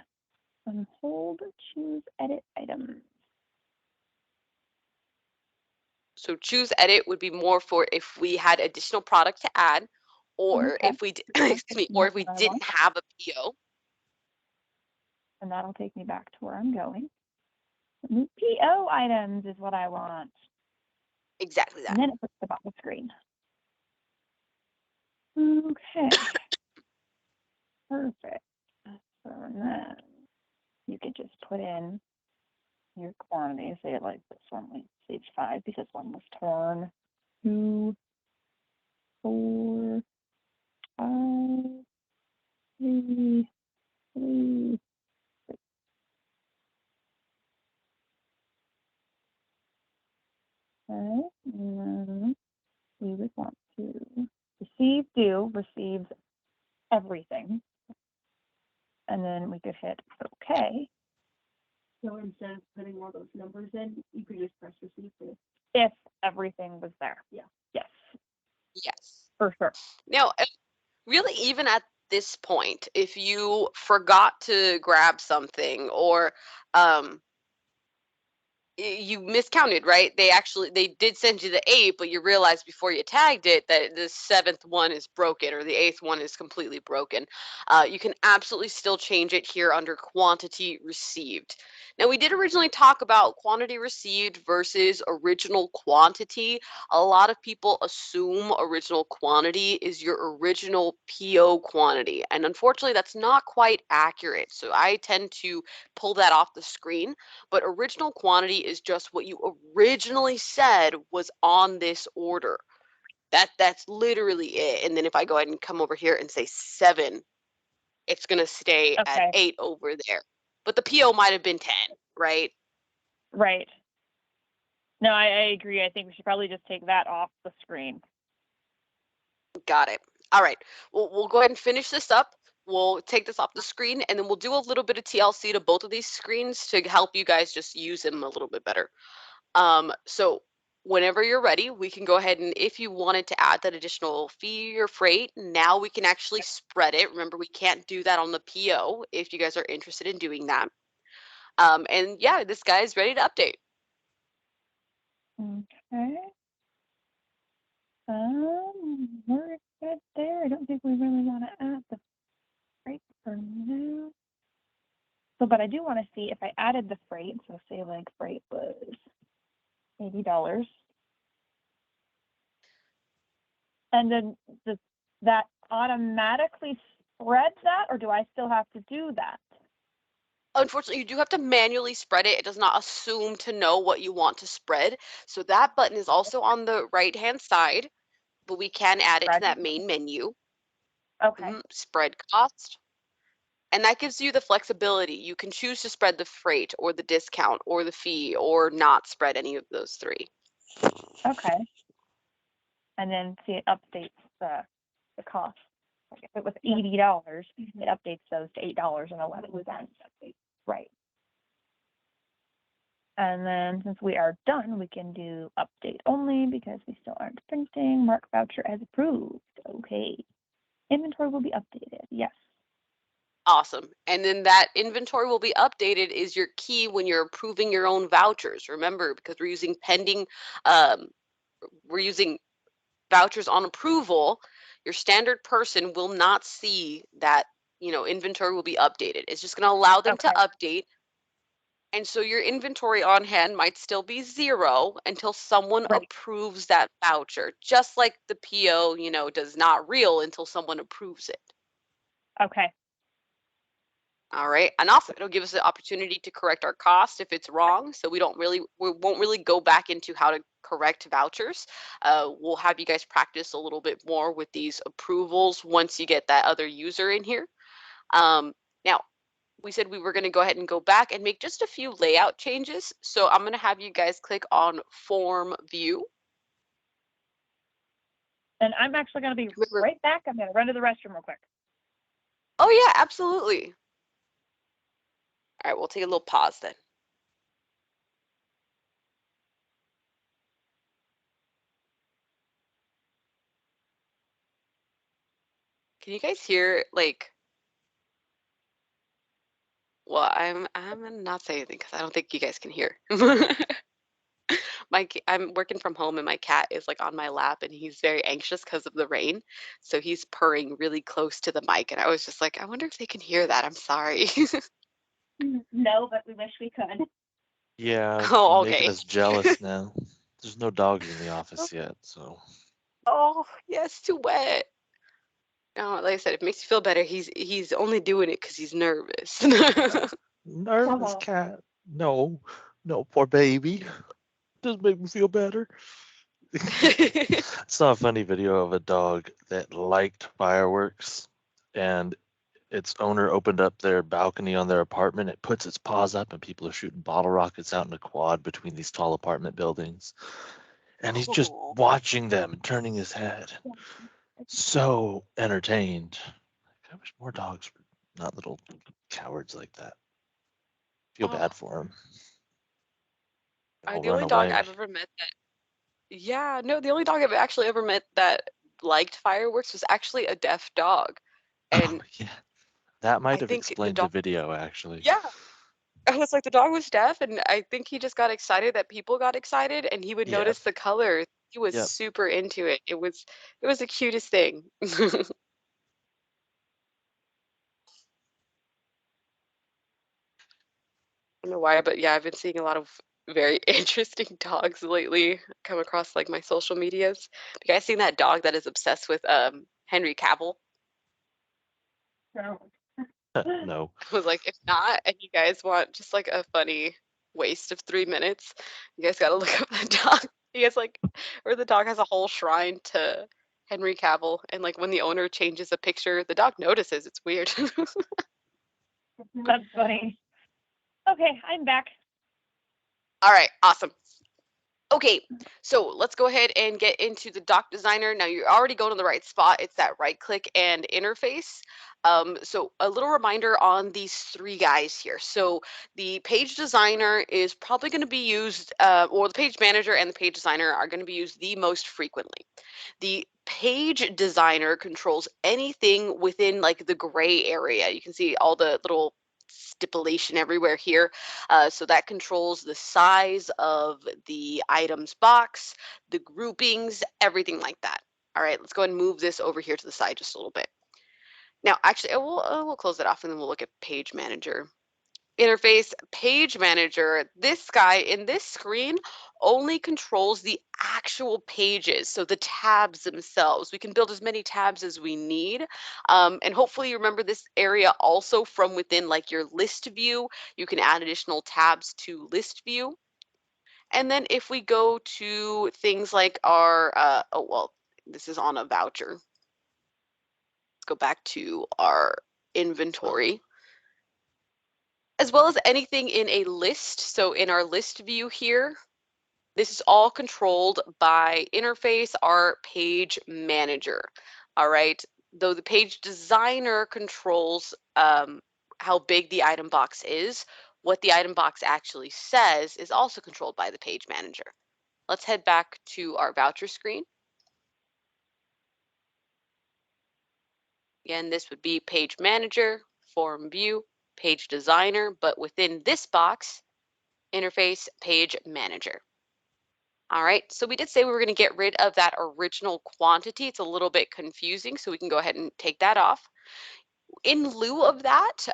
And hold, choose, edit items. So choose edit would be more for if we had additional product to add, or Okay. if we excuse me, or if we didn't have a PO. And that'll take me back to where I'm going. New PO items is what I want. Exactly that. And then it puts it on the screen. Okay. Perfect. So then you could just put in your quantity. Say it like this one. We saved 5 because one was torn. 2, 4, 5, 3, 3, 6. Okay. And then we would want to receive due receives everything. And then we could hit OK. So instead of putting all those numbers in, you could just press receive too. If everything was there. Yeah. Yes. Yes. For sure. Now, really, even at this point, if you forgot to grab something or um, you miscounted, right? They did send you the 8, but you realized before you tagged it that the 7th one is broken or the 8th one is completely broken. You can absolutely still change it here under quantity received. Now, we did originally talk about quantity received versus original quantity. A lot of people assume original quantity is your original PO quantity, and unfortunately that's not quite accurate. So I tend to pull that off the screen, but original quantity is just what you originally said was on this order. That's literally it. And then if I go ahead and come over here and say 7, it's going to stay at Okay. 8 over there. But the PO might have been 10, right? Right. No, I agree. I think we should probably just take that off the screen. Got it. All right. We'll go ahead and finish this up. We'll take this off the screen, and then we'll do a little bit of TLC to both of these screens to help you guys just use them a little bit better. So whenever you're ready, we can go ahead and if you wanted to add that additional fee or freight, now we can actually spread it. Remember, we can't do that on the PO if you guys are interested in doing that. And yeah, this guy is ready to update. Okay. We're good there. I don't think we really want to add the freight for now. So, but I do want to see if I added the freight. So say like freight was $80. And then that automatically spreads that, or do I still have to do that? Unfortunately, you do have to manually spread it. It does not assume to know what you want to spread. So that button is also on the right-hand side, but we can add it to Spread? that main menu. Okay. Spread cost. And that gives you the flexibility. You can choose to spread the freight or the discount or the fee or not spread any of those 3. Okay. And then see it updates the cost. Like if it was $80, it updates those to $8.11. Right. And then since we are done, we can do update only because we still aren't printing. Mark voucher as approved. Okay. Inventory will be updated. Yes. Awesome. And then that inventory will be updated is your key when you're approving your own vouchers. Remember, because we're using pending, we're using vouchers on approval, your standard person will not see that, inventory will be updated. It's just going to allow them to update. And so your inventory on hand might still be 0 until someone approves that voucher, just like the PO, does not reel until someone approves it. Okay. All right, and also it'll give us the opportunity to correct our cost if it's wrong. So we won't really go back into how to correct vouchers. We'll have you guys practice a little bit more with these approvals once you get that other user in here. Now, we said we were going to go ahead and go back and make just a few layout changes. So I'm going to have you guys click on Form View. And I'm actually going to be right back. I'm going to run to the restroom real quick. Oh yeah, absolutely. All right, we'll take a little pause then. Can you guys hear well, I'm not saying anything because I don't think you guys can hear. I'm working from home and my cat is on my lap and he's very anxious because of the rain. So he's purring really close to the mic and I was just like, I wonder if they can hear that. I'm sorry. No, but we wish we could. Yeah, Oh, you're making okay. us jealous now. There's no dogs in the office yet, so. Oh, yes, too wet. No, like I said, if it makes you feel better, he's only doing it because he's nervous. Nervous cat. No, poor baby. Doesn't make me feel better. I saw a funny video of a dog that liked fireworks, and its owner opened up their balcony on their apartment. It puts its paws up, and people are shooting bottle rockets out in a quad between these tall apartment buildings. And he's just Aw. watching them and turning his head. So entertained. I wish more dogs were not little cowards like that. Feel bad for him. The only dog I've ever met that. Yeah, no, the only dog I've actually ever met that liked fireworks was actually a deaf dog. And Oh, yeah, that might I have think the explained the dog, video actually. yeah, I was like, the dog was deaf, and I think he just got excited that people got excited, and he would Yeah. notice the colors. He was Yep. super into it. It was the cutest thing. I don't know why, but yeah, I've been seeing a lot of very interesting dogs lately come across like my social medias. You guys seen that dog that is obsessed with Henry Cavill? So, No. I was like, if not, and you guys want just like a funny waste of 3 minutes, you guys gotta look up the dog. You guys like, or the dog has a whole shrine to Henry Cavill, and like when the owner changes a picture, the dog notices. It's weird. that's funny. Okay, I'm back. All right, awesome. Okay, so let's go ahead and get into the doc designer. Now you're already going to the right spot. It's that right click and interface. So a little reminder on these three guys here. So the page designer is probably going to be used, or the page manager and the page designer are going to be used the most frequently. The page designer controls anything within like the gray area. You can see all the little stipulation everywhere here. So that controls the size of the items box, the groupings, everything like that. All right, let's go ahead and move this over here to the side just a little bit. Now, actually, we'll close it off and then we'll look at Page Manager. Interface, Page Manager, this guy in this screen only controls the actual pages, so the tabs themselves. We can build as many tabs as we need. And hopefully you remember this area also from within like your list view. You can add additional tabs to list view. And then if we go to things like our, oh, well, this is on a voucher. Let's go back to our inventory. As well as anything in a list. So in our list view here, this is all controlled by interface, our page manager. All right. Though the page designer controls how big the item box is, what the item box actually says is also controlled by the page manager. Let's head back to our voucher screen. Again, this would be page manager, form view, page designer, but within this box, interface page manager. All right, so we did say we were going to get rid of that original quantity. It's a little bit confusing, so we can go ahead and take that off. In lieu of that,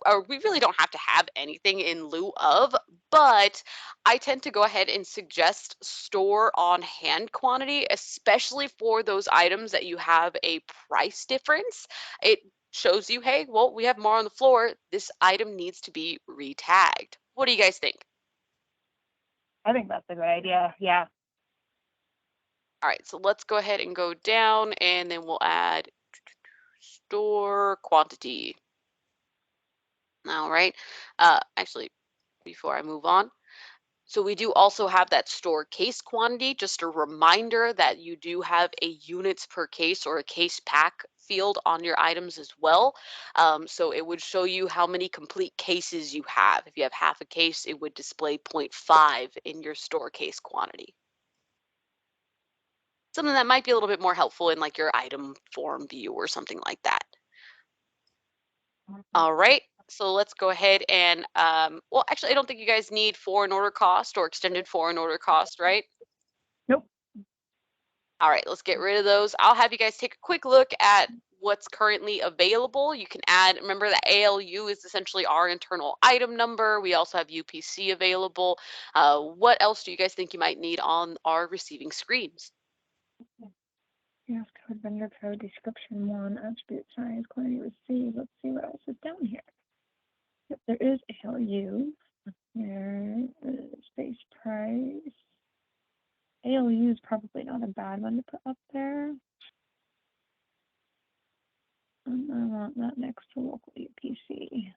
or we really don't have to have anything in lieu of, but I tend to go ahead and suggest store on hand quantity, especially for those items that you have a price difference. It shows you, hey, well, we have more on the floor. This item needs to be re-tagged. What do you guys think? I think that's a good idea. Yeah. All right, so let's go ahead and go down and then we'll add store quantity. All right, actually, before I move on, so we do also have that store case quantity, just a reminder that you do have a units per case or a case pack field on your items as well. So it would show you how many complete cases you have. If you have half a case, it would display 0.5 in your store case quantity. Something that might be a little bit more helpful in like your item form view or something like that. All right, so let's go ahead and, well, actually, I don't think you guys need foreign order cost or extended foreign order cost, right? Nope. All right, let's get rid of those. I'll have you guys take a quick look at what's currently available. You can add, remember that ALU is essentially our internal item number. We also have UPC available. What else do you guys think you might need on our receiving screens? Yes, code, vendor code, description one, attribute size, quantity received. Let's see what else is down here. Yep, there is ALU. There is base price. ALU is probably not a bad one to put up there. And I want that next to local UPC.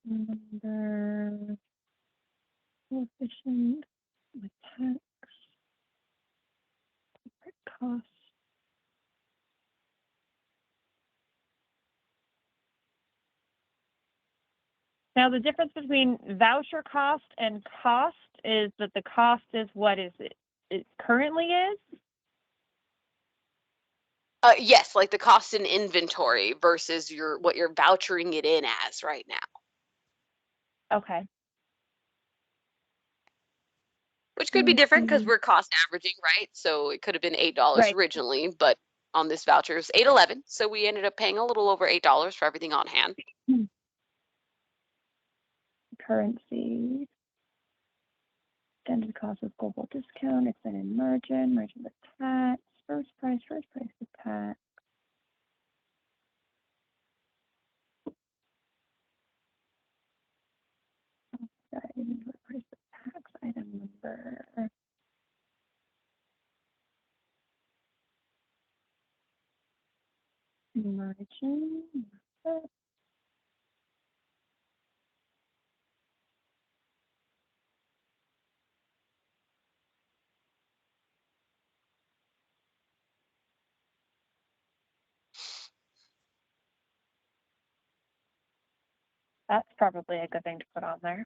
Number coefficient with tax, corporate cost. Now, the difference between voucher cost and cost is that the cost is what it currently is. Yes, like the cost in inventory versus what you're vouchering it in as right now, Okay. which could be different because we're cost averaging, right? So it could have been $8 Right. originally, but on this voucher it's $8.11. So we ended up paying a little over $8 for everything on hand. Currency. Standard cost with global discount, extended margin with tax, first price with tax. Inventory price with tax, item number. Margin. That's probably a good thing to put on there.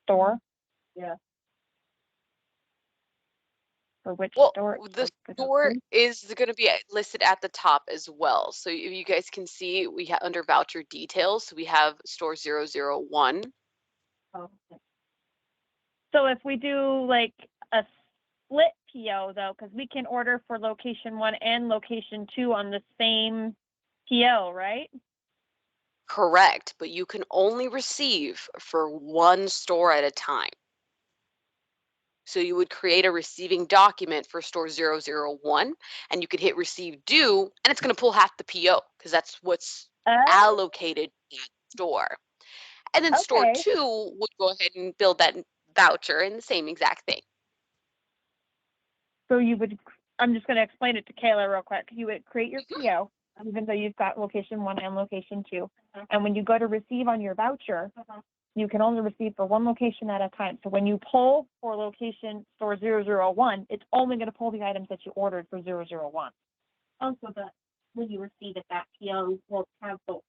Store. Yeah. For which Well, store? the store is going to be listed at the top as well. So you guys can see we have under voucher details, we have store 001. Oh, okay. So if we do like a split PO though, because we can order for location 1 and location 2 on the same PO, right? Correct, but you can only receive for one store at a time. So you would create a receiving document for store 001 and you could hit receive due and it's going to pull half the PO because that's what's allocated to that store. And then store Okay. 2 would go ahead and build that voucher in the same exact thing. So you would, I'm just going to explain it to Kayla real quick. You would create your PO, even though you've got location 1 and location 2. And when you go to receive on your voucher, you can only receive for one location at a time. So when you pull for location store 001, it's only going to pull the items that you ordered for 001. Also, that when you receive it, that PO will have both.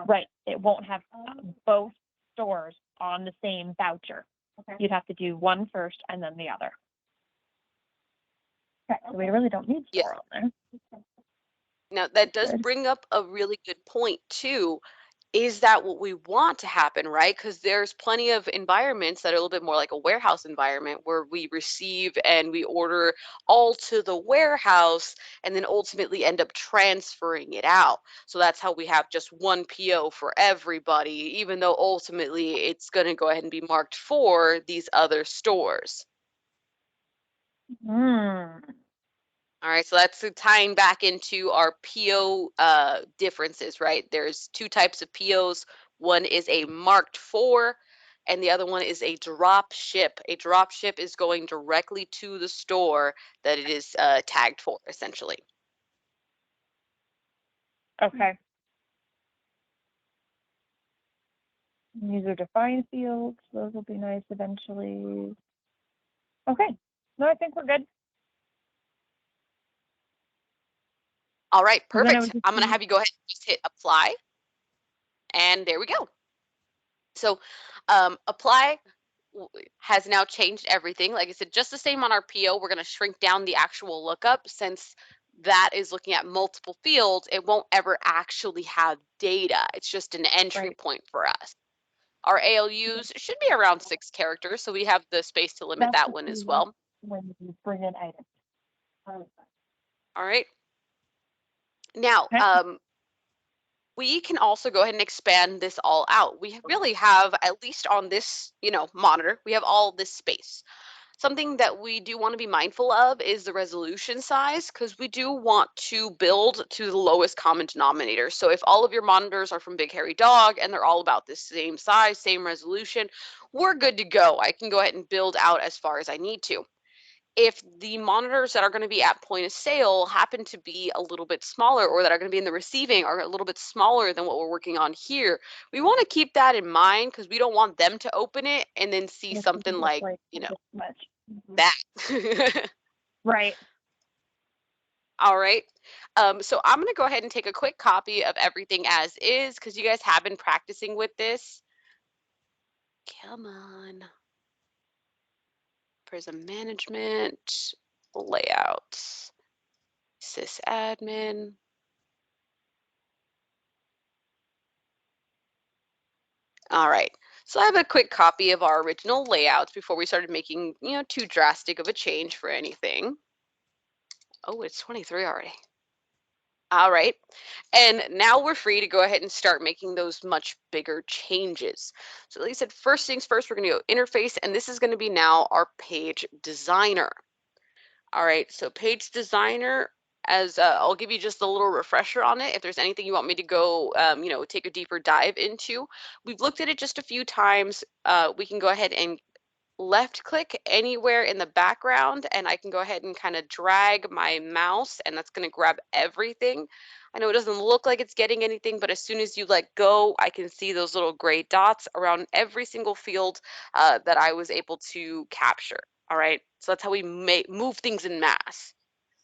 Right. It won't have both stores on the same voucher. Okay. You'd have to do one first and then the other. Okay. So we really don't need store on there. Now, that does Good. bring up a really good point, too. Is that what we want to happen, right? Because there's plenty of environments that are a little bit more like a warehouse environment where we receive and we order all to the warehouse and then ultimately end up transferring it out. So that's how we have just one PO for everybody, even though ultimately it's going to go ahead and be marked for these other stores. All right, so that's tying back into our PO differences, right? There's two types of POs. One is a marked for, and the other one is a drop ship. A drop ship is going directly to the store that it is tagged for, essentially. Okay. User defined fields, those will be nice eventually. Okay, no, I think we're good. All right, So then I perfect. would I'm going to have you go ahead and just hit apply. And there we go. So apply has now changed everything. Like I said, just the same on our PO. We're going to shrink down the actual lookup since that is looking at multiple fields. It won't ever actually have data. It's just an entry point for us. Our ALUs should be around 6 characters, so we have the space to limit that one as well. When you bring in items. All right. Now, Okay. we can also go ahead and expand this all out. We really have, at least on this, monitor, we have all this space. Something that we do want to be mindful of is the resolution size, because we do want to build to the lowest common denominator. So if all of your monitors are from Big Hairy Dog and they're all about the same size, same resolution, we're good to go. I can go ahead and build out as far as I need to. If the monitors that are going to be at point of sale happen to be a little bit smaller, or that are going to be in the receiving are a little bit smaller than what we're working on here, we want to keep that in mind because we don't want them to open it and then see something like, that. Right. All right. So I'm going to go ahead and take a quick copy of everything as is because you guys have been practicing with this. Come on. Prism management, layouts, sysadmin. All right. So I have a quick copy of our original layouts before we started making, too drastic of a change for anything. Oh, it's 23 already. All right. And now we're free to go ahead and start making those much bigger changes. So like I said, first things first, we're going to go interface, and this is going to be now our page designer. All right. So page designer, as I'll give you just a little refresher on it. If there's anything you want me to go, take a deeper dive into, we've looked at it just a few times. We can go ahead and left click anywhere in the background, and I can go ahead and kind of drag my mouse, and that's going to grab everything. I know it doesn't look like it's getting anything, but as soon as you let go, I can see those little gray dots around every single field that I was able to capture. All right, so that's how we move things in mass.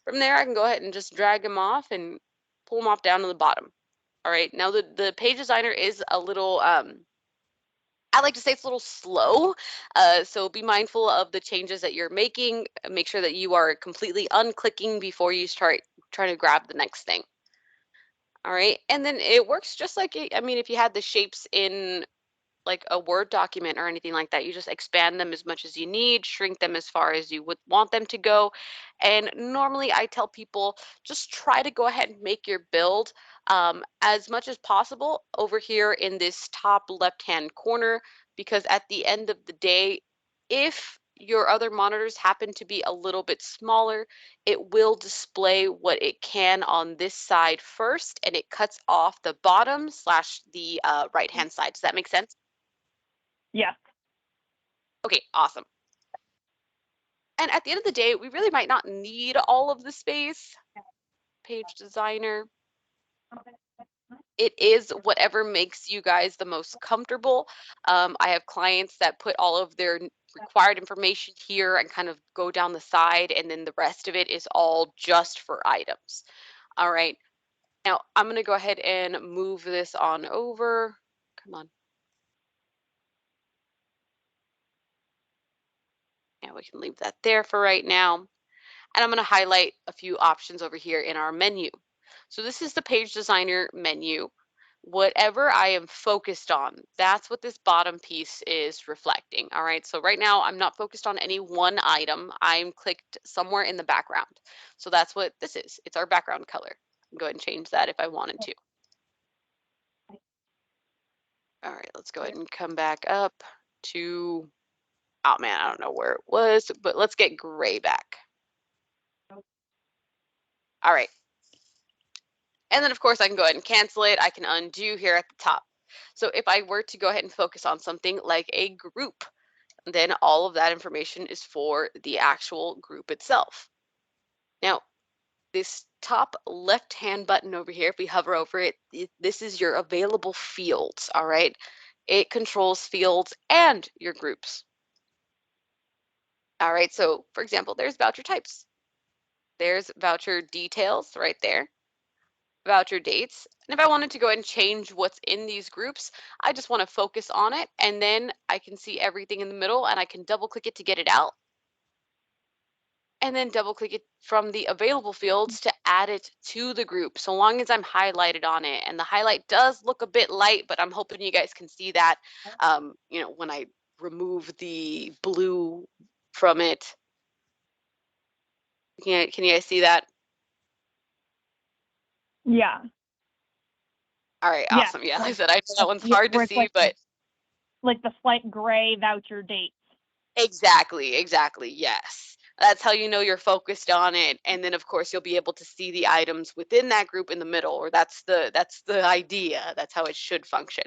From there, I can go ahead and just drag them off and pull them off down to the bottom. All right, now the page designer is a little I like to say it's a little slow, so be mindful of the changes that you're making. Make sure that you are completely unclicking before you start trying to grab the next thing. All right, and then it works just like if you had the shapes in like a Word document or anything like that, you just expand them as much as you need, shrink them as far as you would want them to go. And normally I tell people just try to go ahead and make your build as much as possible over here in this top left-hand corner, because at the end of the day, if your other monitors happen to be a little bit smaller, it will display what it can on this side first, and it cuts off the bottom / the right-hand side. Does that make sense? Yeah. Okay, awesome. And at the end of the day, we really might not need all of the space. Page designer. It is whatever makes you guys the most comfortable. I have clients that put all of their required information here and kind of go down the side, and then the rest of it is all just for items. All right. Now I'm going to go ahead and move this on over. Come on. Yeah, we can leave that there for right now. And I'm going to highlight a few options over here in our menu. So this is the page designer menu. Whatever I am focused on, that's what this bottom piece is reflecting. All right, so right now I'm not focused on any one item. I'm clicked somewhere in the background. So that's what this is. It's our background color. I can go ahead and change that if I wanted to. All right, let's go ahead and come back up to, oh man, I don't know where it was, but let's get gray back. All right. And then of course I can go ahead and cancel it. I can undo here at the top. So if I were to go ahead and focus on something like a group, then all of that information is for the actual group itself. Now, this top left-hand button over here, if we hover over it, this is your available fields, all right? It controls fields and your groups. All right, so for example, there's voucher types. There's voucher details right there. Voucher dates. And if I wanted to go ahead and change what's in these groups, I just want to focus on it, and then I can see everything in the middle, and I can double click it to get it out. And then double click it from the available fields to add it to the group, so long as I'm highlighted on it. And the highlight does look a bit light, but I'm hoping you guys can see that, when I remove the blue from it. Can you guys see that? Yeah. All right, Yeah. awesome. Yeah, like I said, I know that one's Yeah, hard where to it's see, but like the slight gray voucher dates. exactly, yes. That's how you know you're focused on it. And then of course you'll be able to see the items within that group in the middle, or that's the idea. That's how it should function.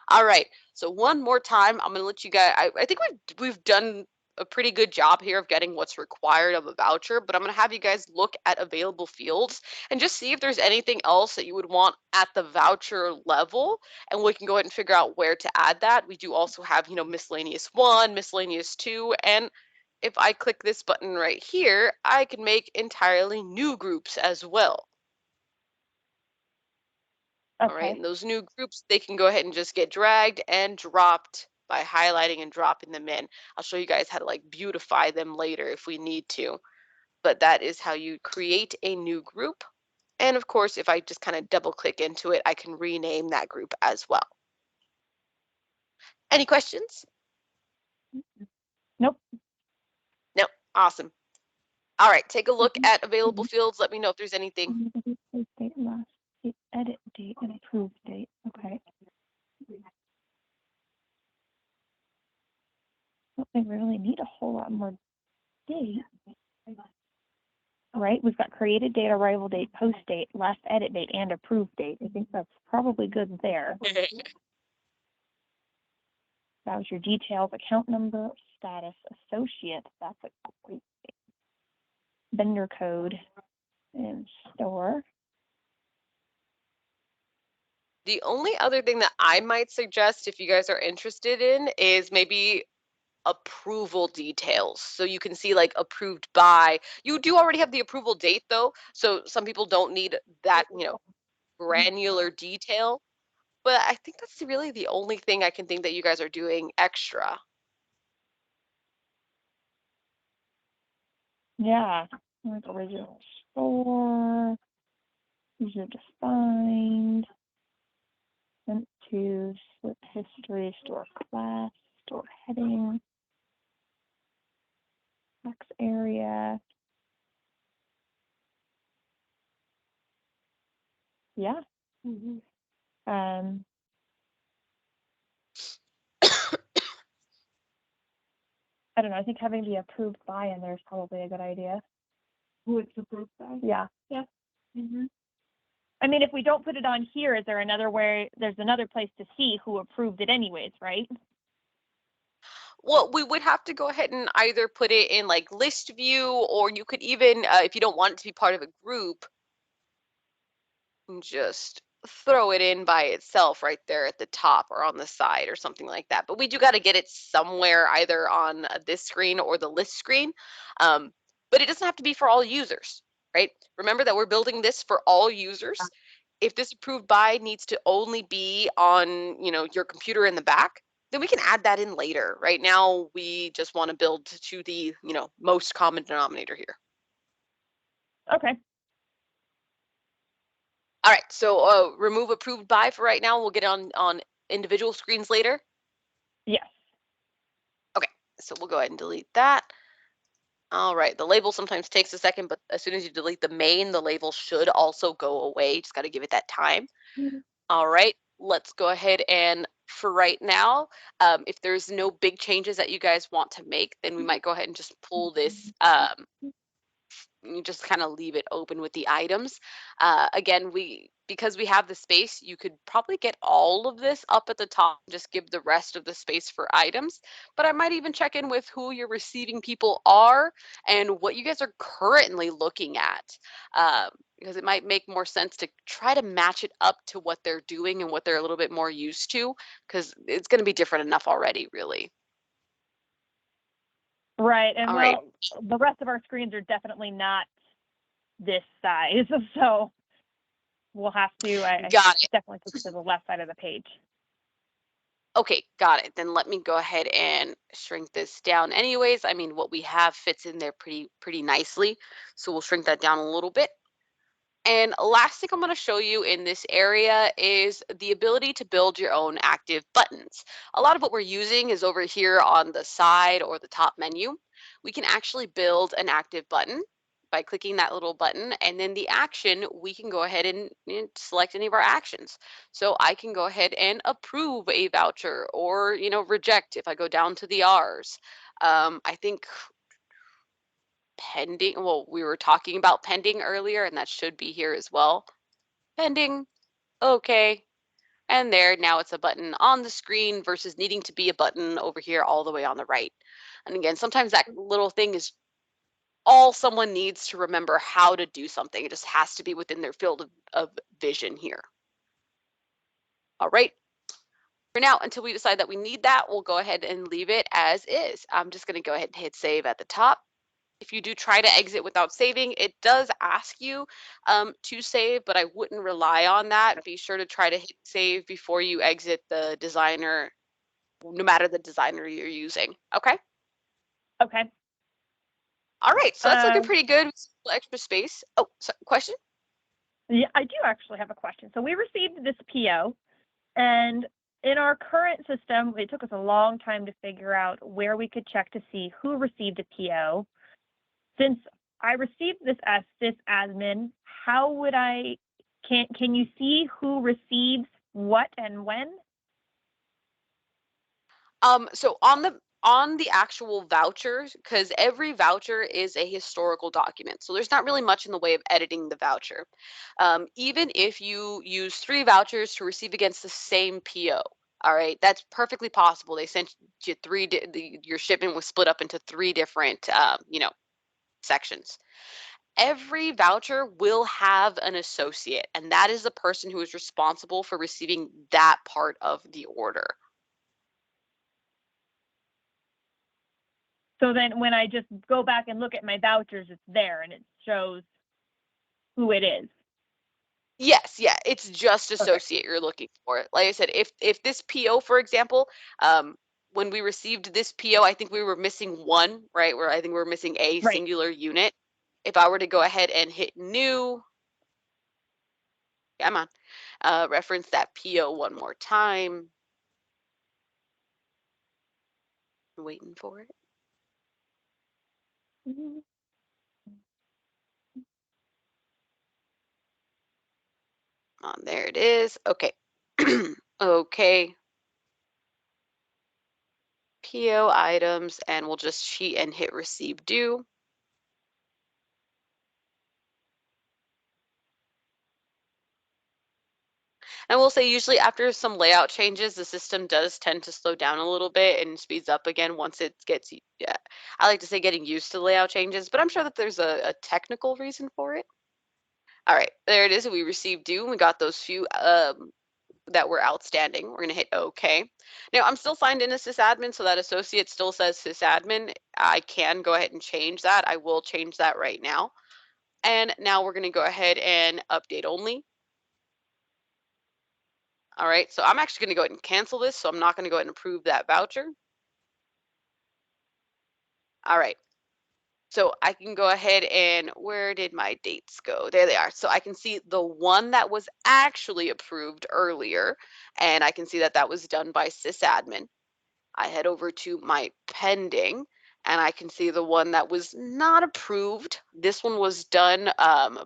All right. So one more time, I'm gonna let you guys, I think we've done a pretty good job here of getting what's required of a voucher, but I'm gonna have you guys look at available fields and just see if there's anything else that you would want at the voucher level, and we can go ahead and figure out where to add that. We do also have, miscellaneous 1, miscellaneous 2, and if I click this button right here, I can make entirely new groups as well. Okay. All right, and those new groups, they can go ahead and just get dragged and dropped by highlighting and dropping them in. I'll show you guys how to like beautify them later if we need to. But that is how you create a new group. And of course, if I just kind of double click into it, I can rename that group as well. Any questions? Nope. No. Awesome. All right, take a look at available fields. Let me know if there's anything. Date, last date, edit date, and approve date. Okay. Don't think we really need a whole lot more date. Right, we've got created date, arrival date, post date, last edit date, and approved date. I think that's probably good there. That was your details, account number, status, associate. That's a great thing. Vendor code and store. The only other thing that I might suggest if you guys are interested in is maybe approval details. So you can see like approved by. You do already have the approval date though, so some people don't need that, granular detail. But I think that's really the only thing I can think that you guys are doing extra. Yeah, like original store, user defined, sent to, slip history, store class, store heading, tax area. Yeah. I don't know. I think having the approved by in there is probably a good idea. Who it's approved by? Yeah. Yeah. I mean, if we don't put it on here, is there another way? There's another place to see who approved it, anyways, right? Well, we would have to go ahead and either put it in like list view, or you could even, if you don't want it to be part of a group, just throw it in by itself right there at the top or on the side or something like that. But we do got to get it somewhere, either on this screen or the list screen. But it doesn't have to be for all users, right? Remember that we're building this for all users. If this approved by needs to only be on, your computer in the back, then we can add that in later. Right now, we just want to build to the, most common denominator here. Okay. All right, so remove approved by for right now. We'll get on individual screens later. Yes. Okay, so we'll go ahead and delete that. All right, the label sometimes takes a second, but as soon as you delete the main, the label should also go away. Just got to give it that time. All right, let's go ahead and for right now, if there's no big changes that you guys want to make, then we might go ahead and just pull this. You just kind of leave it open with the items. Again, because we have the space, you could probably get all of this up at the top, just give the rest of the space for items. But I might even check in with who your receiving people are and what you guys are currently looking at. Because it might make more sense to try to match it up to what they're doing and what they're a little bit more used to, because it's going to be different enough already, really. Right, and All well, right. the rest of our screens are definitely not this size, so we'll have to. I Got it. definitely put it to the left side of the page. Okay, got it. Then let me go ahead and shrink this down anyways. I mean, what we have fits in there pretty nicely. So we'll shrink that down a little bit. And last thing I'm going to show you in this area is the ability to build your own active buttons. A lot of what we're using is over here on the side or the top menu. We can actually build an active button by clicking that little button, and then the action, we can go ahead and select any of our actions. So I can go ahead and approve a voucher, or reject if I go down to the R's. I think pending, well, we were talking about pending earlier, and that should be here as well. Pending, okay. And there, now it's a button on the screen versus needing to be a button over here all the way on the right. And again, sometimes that little thing is all someone needs to remember how to do something. It just has to be within their field of vision here. All right. For now, until we decide that we need that, we'll go ahead and leave it as is. I'm just going to go ahead and hit save at the top. If you do try to exit without saving, it does ask you to save, but I wouldn't rely on that. Be sure to try to hit save before you exit the designer no matter the designer you're using. Okay. Okay. All right. So that's looking Um, pretty good. Extra space. Oh, question? Yeah, I do actually have a question. So we received this PO, and in our current system, it took us a long time to figure out where we could check to see who received a PO. Since I received this as sysadmin, how would can you see who receives what and when? So on the actual vouchers, because every voucher is a historical document, so there's not really much in the way of editing the voucher. Even if you use 3 vouchers to receive against the same PO, all right, that's perfectly possible. They sent you your shipment was split up into 3 different, sections. Every voucher will have an associate, and that is the person who is responsible for receiving that part of the order. So then when I just go back and look at my vouchers, it's there and it shows who it is. Yes, yeah, it's just Okay. associate you're looking for. Like I said, if this PO, for example, when we received this PO, I think we were missing 1, right? Where I think we were missing a Right. singular unit. If I were to go ahead and hit new, come on, reference that PO one more time. Waiting for it. There it is. Okay. Okay. PO items, and we'll just cheat and hit receive due. I will say usually after some layout changes, the system does tend to slow down a little bit and speeds up again once it gets, yeah, I like to say getting used to layout changes, but I'm sure that there's a technical reason for it. All right, there it is. We received due. We got those few that were outstanding. We're going to hit OK. Now, I'm still signed in as sysadmin, so that associate still says sysadmin. I can go ahead and change that. I will change that right now. And now we're going to go ahead and update only. All right, so I'm actually going to go ahead and cancel this, so I'm not going to go ahead and approve that voucher. All right, so I can go ahead and where did my dates go? There they are. So I can see the one that was actually approved earlier, and I can see that that was done by sysadmin. I head over to my pending, and I can see the one that was not approved. This one was done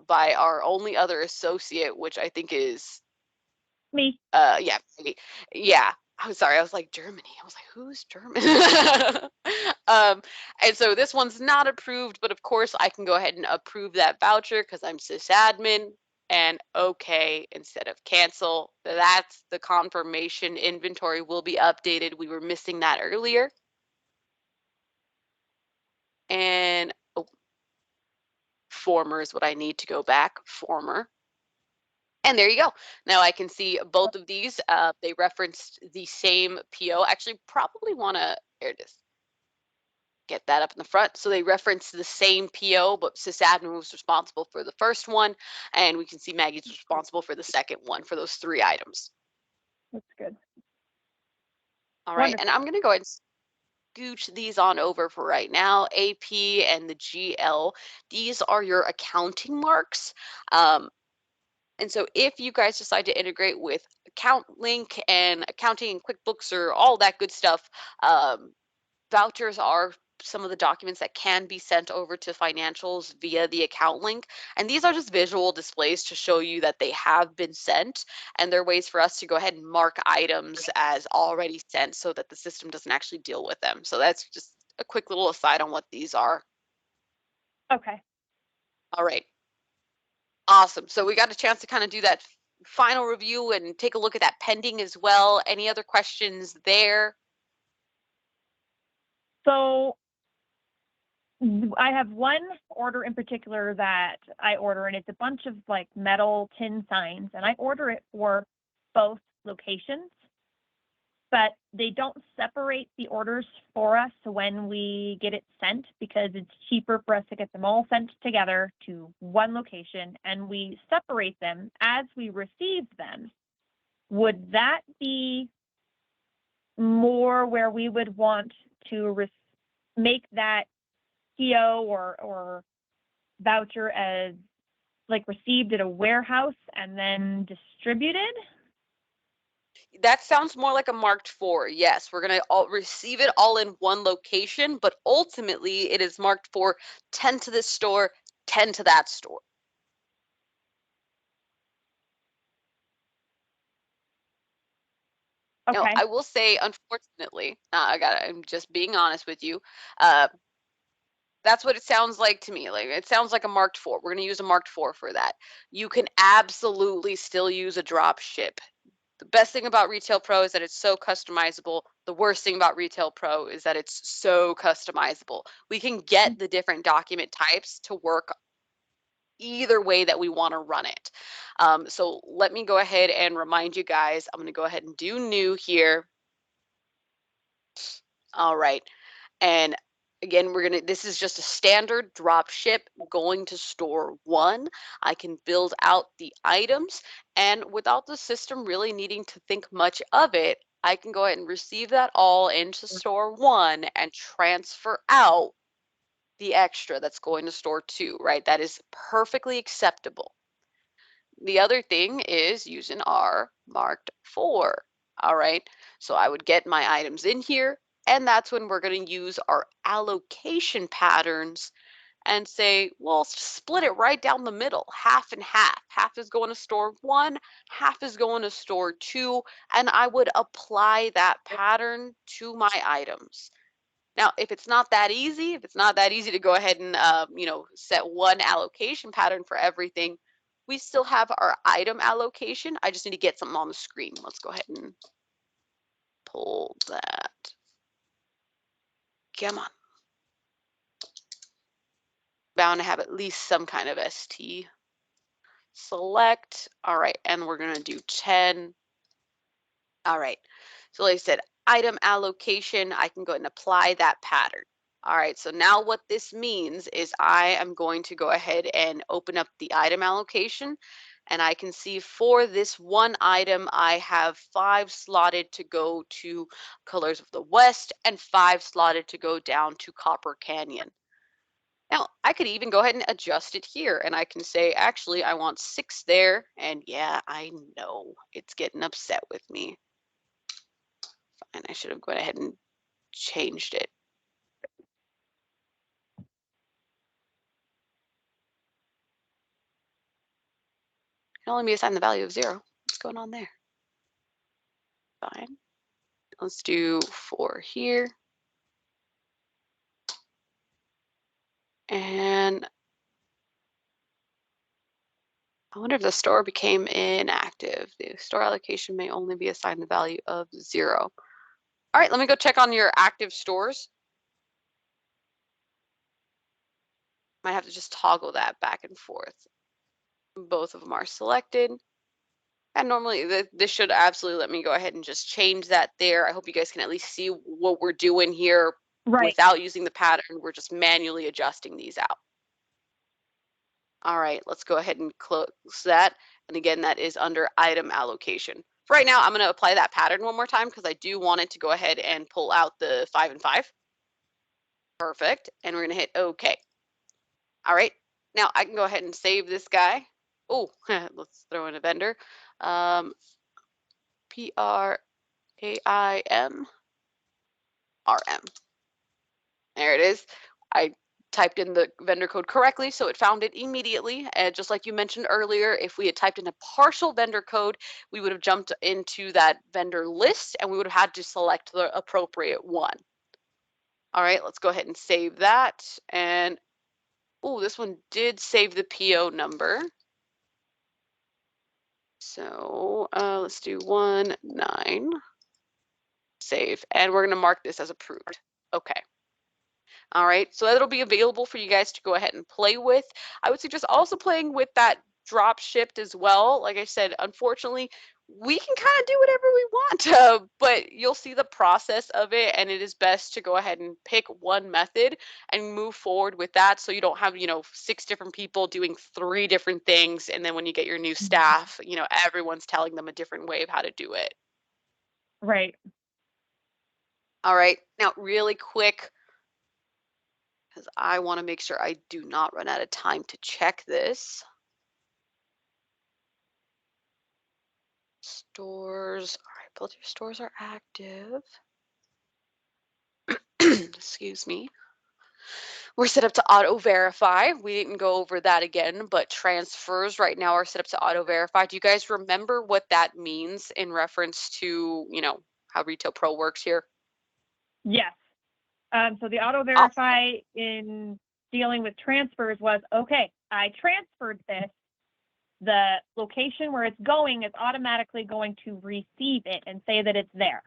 by our only other associate, which I think is Me. yeah, maybe. Yeah. I'm sorry. I was like Germany. I was like, who's German? And so this one's not approved, but of course I can go ahead and approve that voucher because I'm sysadmin and okay instead of cancel. That's the confirmation. Inventory will be updated. We were missing that earlier. And oh, former is what I need to go back. Former. And there you go. Now I can see both of these. They referenced the same PO. Actually, probably want to, here it is. Get that up in the front. So they referenced the same PO, but sysadmin was responsible for the first one. And we can see Maggie's responsible for the second one for those 3 items. That's good. All right. Wonderful. And I'm going to go ahead and scooch these on over for right now. AP and the GL, these are your accounting marks. And so if you guys decide to integrate with AccountLink and accounting and QuickBooks or all that good stuff, vouchers are some of the documents that can be sent over to financials via the AccountLink. And these are just visual displays to show you that they have been sent. And they're ways for us to go ahead and mark items as already sent so that the system doesn't actually deal with them. So that's just a quick little aside on what these are. Okay. All right. Awesome. So we got a chance to kind of do that final review and take a look at that pending as well. Any other questions there? So I have one order in particular that I order, and it's a bunch of like metal tin signs, and I order it for both locations, but they don't separate the orders for us when we get it sent because it's cheaper for us to get them all sent together to one location, and we separate them as we receive them. Would that be more where we would want to make that PO or voucher as like received at a warehouse and then distributed? That sounds more like a marked 4. Yes, we're going to receive it all in one location, but ultimately it is marked for 10 to this store, 10 to that store. Okay. Now, I will say, unfortunately, I'm just being honest with you. That's what it sounds like to me. Like, it sounds like a marked 4. We're going to use a marked 4 for that. You can absolutely still use a drop ship. The best thing about Retail Pro is that it's so customizable. The worst thing about Retail Pro is that it's so customizable. We can get the different document types to work either way that we want to run it. So let me go ahead and remind you guys, I'm going to go ahead and do new here. All right. And again, this is just a standard drop ship going to store 1. I can build out the items, and without the system really needing to think much of it, I can go ahead and receive that all into store 1 and transfer out the extra that's going to store 2, right? That is perfectly acceptable. The other thing is using our marked 4. All right. So I would get my items in here, and that's when we're going to use our allocation patterns and say, well, split it right down the middle, half and half. Half is going to store 1, half is going to store 2, and I would apply that pattern to my items. Now, if it's not that easy, to go ahead and set one allocation pattern for everything, we still have our item allocation. I just need to get something on the screen. Let's go ahead and pull that. Come on. Bound to have at least some kind of ST. Select. All right, and we're going to do 10. All right. So like I said, item allocation, I can go ahead and apply that pattern. All right, so now what this means is I am going to go ahead and open up the item allocation, and I can see for this one item, I have 5 slotted to go to Colors of the West and 5 slotted to go down to Copper Canyon. Now, I could even go ahead and adjust it here, and I can say, actually, I want 6 there, and yeah, I know it's getting upset with me. Fine, I should have gone ahead and changed it. Can only be assigned the value of 0. What's going on there? Fine. Let's do 4 here. And I wonder if the store became inactive. The store allocation may only be assigned the value of 0. All right, let me go check on your active stores. Might have to just toggle that back and forth. Both of them are selected. And normally this should absolutely let me go ahead and just change that there. I hope you guys can at least see what we're doing here without using the pattern. We're just manually adjusting these out. All right, let's go ahead and close that. And again, that is under item allocation. For right now, I'm going to apply that pattern one more time because I do want it to go ahead and pull out the 5 and 5. Perfect. And we're going to hit OK. All right, now I can go ahead and save this guy. Oh, let's throw in a vendor. PRAIM RM. There it is. I typed in the vendor code correctly, so it found it immediately. And just like you mentioned earlier, if we had typed in a partial vendor code, we would have jumped into that vendor list and we would have had to select the appropriate one. All right, let's go ahead and save that. And oh, this one did save the PO number. So let's do 19. Save. And we're going to mark this as approved. Okay. All right, so that'll be available for you guys to go ahead and play with. I would suggest also playing with that drop shipped as well. Like I said, unfortunately, we can kind of do whatever we want, but you'll see the process of it, and it is best to go ahead and pick one method and move forward with that so you don't have, 6 different people doing 3 different things, and then when you get your new staff, everyone's telling them a different way of how to do it. Right. All right, now really quick, because I want to make sure I do not run out of time to check this. Stores, all right, both your stores are active. Excuse me. We're set up to auto verify. We didn't go over that again, but transfers right now are set up to auto verify. Do you guys remember what that means in reference to, how Retail Pro works here? Yes. So the auto Awesome. verify in dealing with transfers was, okay, I transferred this. The location where it's going is automatically going to receive it and say that it's there.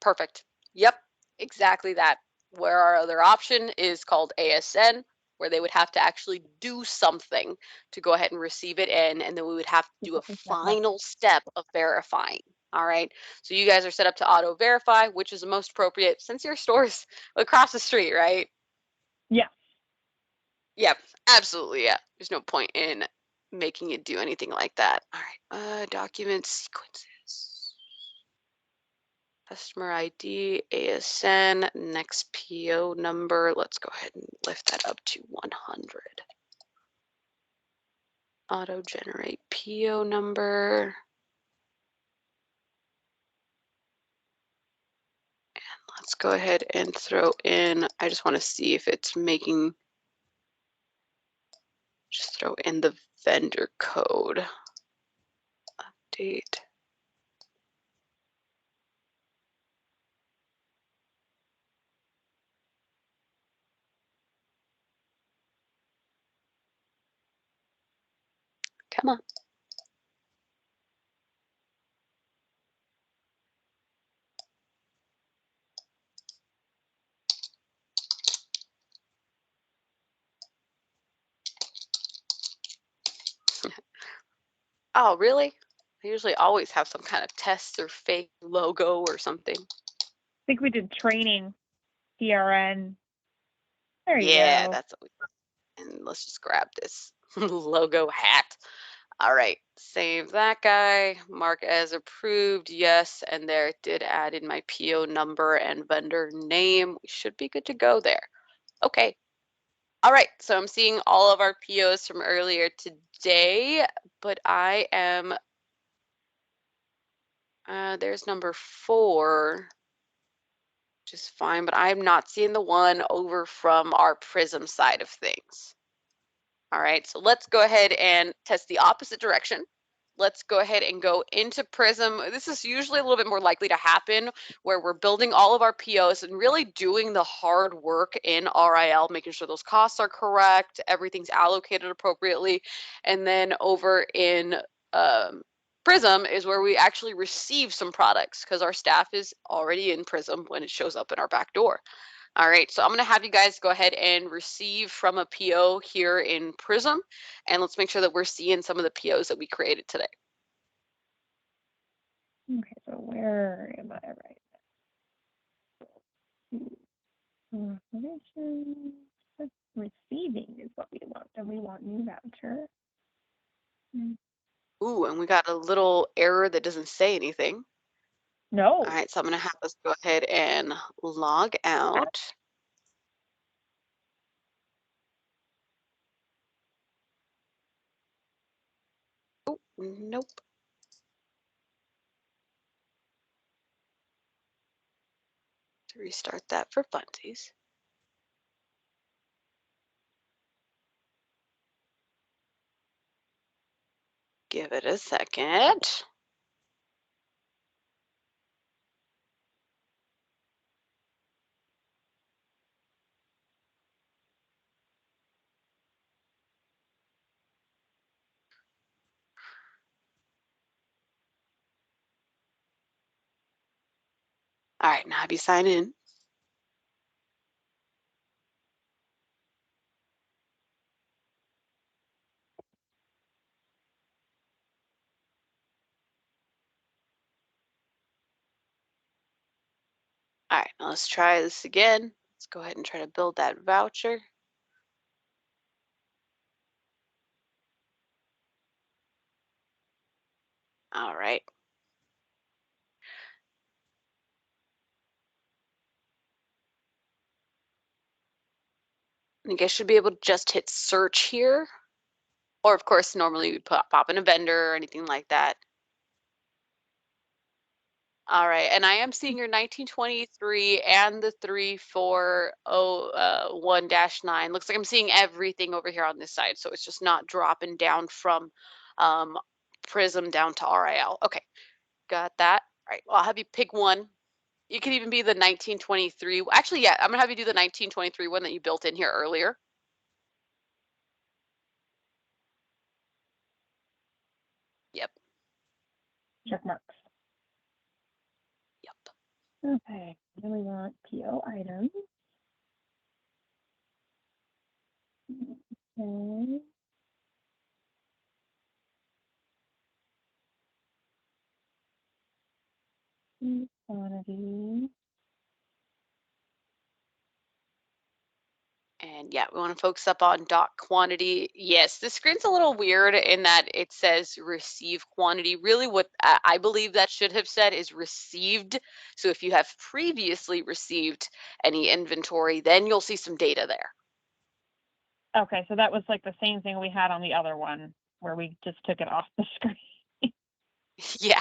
Perfect. Yep, exactly that. Where our other option is called ASN, where they would have to actually do something to go ahead and receive it in, and then we would have to do a final step of verifying. All right. So you guys are set up to auto verify, which is the most appropriate since your store's across the street, right? Yeah. Yep, absolutely. Yeah. There's no point in making it do anything like that. All right. Document sequences. Customer ID, ASN, next PO number. Let's go ahead and lift that up to 100. Auto generate PO number. And let's go ahead and throw in, I just want to see if it's making, just throw in the vendor code. Update. Come on. Oh, really? I usually always have some kind of test or fake logo or something. I think we did training, PRN. There you Yeah, go. that's what we, and let's just grab this logo hat. All right, save that guy, mark as approved, yes, and there it did add in my PO number and vendor name. We should be good to go there. Okay. All right, so I'm seeing all of our POs from earlier today, but I am, there's number 4, which is fine, but I'm not seeing the one over from our Prism side of things. All right, so let's go ahead and test the opposite direction. Let's go ahead and go into Prism. This is usually a little bit more likely to happen where we're building all of our POs and really doing the hard work in RIL, making sure those costs are correct, everything's allocated appropriately. And then over in Prism is where we actually receive some products because our staff is already in Prism when it shows up in our back door. All right, so I'm going to have you guys go ahead and receive from a PO here in Prism, and let's make sure that we're seeing some of the POs that we created today. Okay, so where am I right? Receiving is what we want, and we want new voucher. Ooh, and we got a little error that doesn't say anything. No. All right, so I'm going to have us go ahead and log out. Oh, nope. To restart that for funsies. Give it a second. All right, now have you sign in? All right, now let's try this again. Let's go ahead and try to build that voucher. All right. And you guys should be able to just hit search here. Or of course, normally you'd pop in a vendor or anything like that. All right, and I am seeing your 1923 and the 3401-9. Looks like I'm seeing everything over here on this side, so it's just not dropping down from Prism down to RIL. Okay, got that. All right, well, I'll have you pick one. You could even be the 1923. Actually, yeah, I'm gonna have you do the 1923 one that you built in here earlier. Yep. Check marks. Yep. Okay, then we want PO items. Okay. Quantity. And yeah, we want to focus up on dot quantity. Yes, the screen's a little weird in that it says receive quantity. Really what I believe that should have said is received. So if you have previously received any inventory, then you'll see some data there. Okay, so that was like the same thing we had on the other one where we just took it off the screen. Yeah.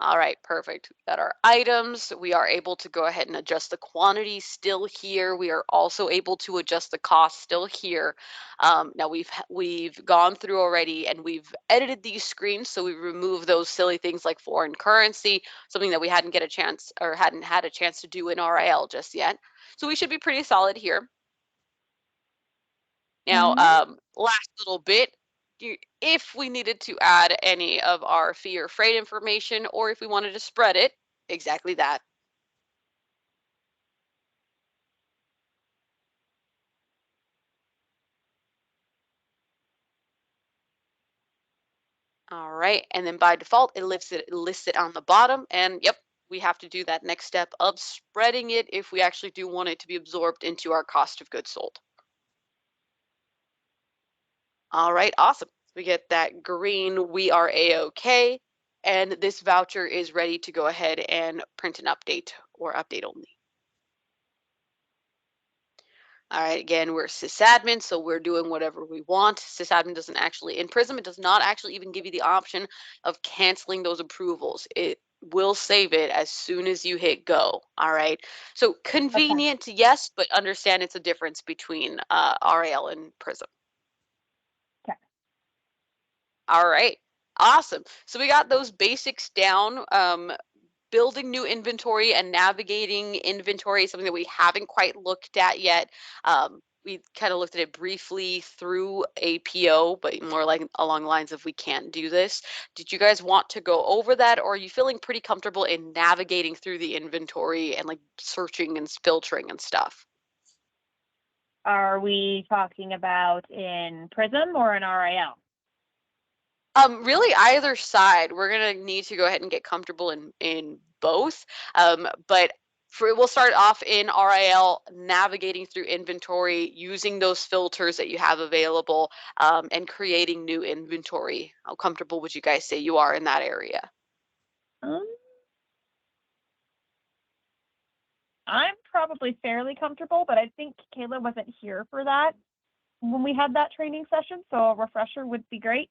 All right, perfect. We got our items. We are able to go ahead and adjust the quantity still here. We are also able to adjust the cost still here. Now we've gone through already and we've edited these screens, so we remove those silly things like foreign currency, something that we hadn't had a chance to do in RIL just yet. So we should be pretty solid here. Now, last little bit, if we needed to add any of our fee or freight information, or if we wanted to spread it, exactly that. All right, and then by default, it lists it on the bottom, and yep, we have to do that next step of spreading it if we actually do want it to be absorbed into our cost of goods sold. All right, awesome. We get that green, we are A-OK, and this voucher is ready to go ahead and print an update or update only. All right, again, we're sysadmin, so we're doing whatever we want. Sysadmin doesn't actually, in Prism, it does not actually even give you the option of canceling those approvals. It will save it as soon as you hit go. All right, so convenient, yes, but understand it's a difference between RIL and Prism. Okay. All right, awesome. So we got those basics down. Building new inventory and navigating inventory is something that we haven't quite looked at yet. We kind of looked at it briefly through APO, but more like along the lines of we can't do this. Did you guys want to go over that, or are you feeling pretty comfortable in navigating through the inventory and like searching and filtering and stuff? Are we talking about in Prism or in RIL? Really either side. We're gonna need to go ahead and get comfortable in both. But we'll start off in RIL, navigating through inventory, using those filters that you have available, and creating new inventory. How comfortable would you guys say you are in that area? I'm probably fairly comfortable, but I think Kayla wasn't here for that when we had that training session, so a refresher would be great.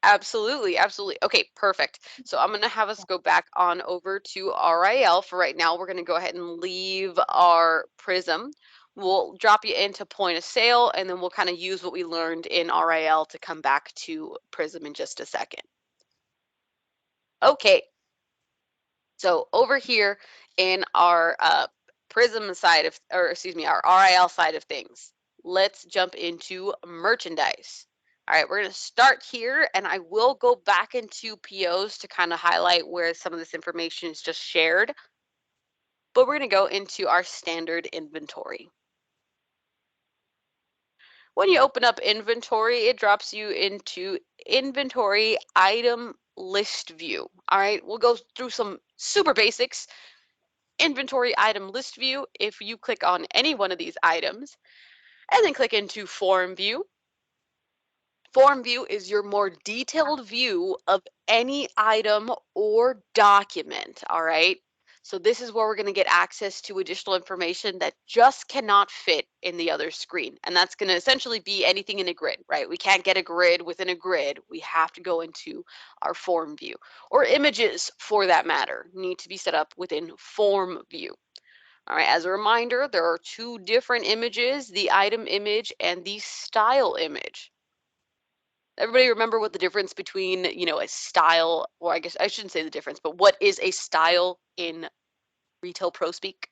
Absolutely, absolutely. Okay, perfect. So I'm going to have us go back on over to RIL. For right now, we're going to go ahead and leave our Prism. We'll drop you into point of sale, and then we'll kind of use what we learned in RIL to come back to Prism in just a second. Okay. So over here in our Prism side of, or excuse me, our RIL side of things, let's jump into merchandise. All right, we're going to start here, and I will go back into POs to kind of highlight where some of this information is just shared. But we're going to go into our standard inventory. When you open up inventory, it drops you into inventory item list view. All right, we'll go through some super basics. Inventory item list view, if you click on any one of these items and then click into form view, Form view is your more detailed view of any item or document, all right? So this is where we're going to get access to additional information that just cannot fit in the other screen. And that's going to essentially be anything in a grid, right? We can't get a grid within a grid. We have to go into our form view, or images for that matter need to be set up within form view. All right, as a reminder, there are two different images, the item image and the style image. Everybody remember what the difference between, a style, or I guess I shouldn't say the difference, but what is a style in retail pro speak?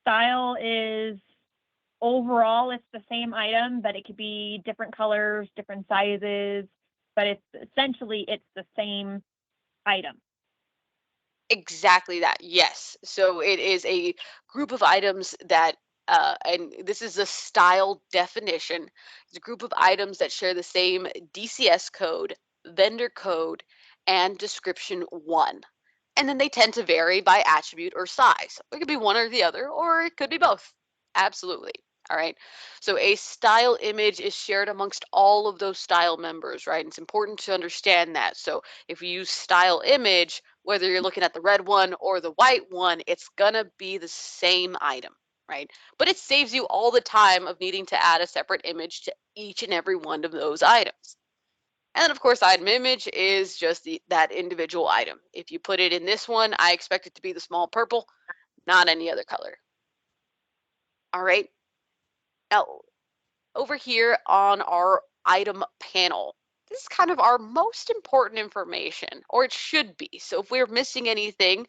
Style is overall, it's the same item, but it could be different colors, different sizes, but it's the same item. Exactly that, yes. So it is a group of items that, and this is a style definition, it's a group of items that share the same DCS code, vendor code, and description one. And then they tend to vary by attribute or size. It could be one or the other, or it could be both. Absolutely. All right. So a style image is shared amongst all of those style members, right? And it's important to understand that. So if you use style image, whether you're looking at the red one or the white one, it's gonna be the same item, right? But it saves you all the time of needing to add a separate image to each and every one of those items. And then of course, item image is just that individual item. If you put it in this one, I expect it to be the small purple, not any other color. All right. Now, over here on our item panel, this is kind of our most important information, or it should be. So if we're missing anything,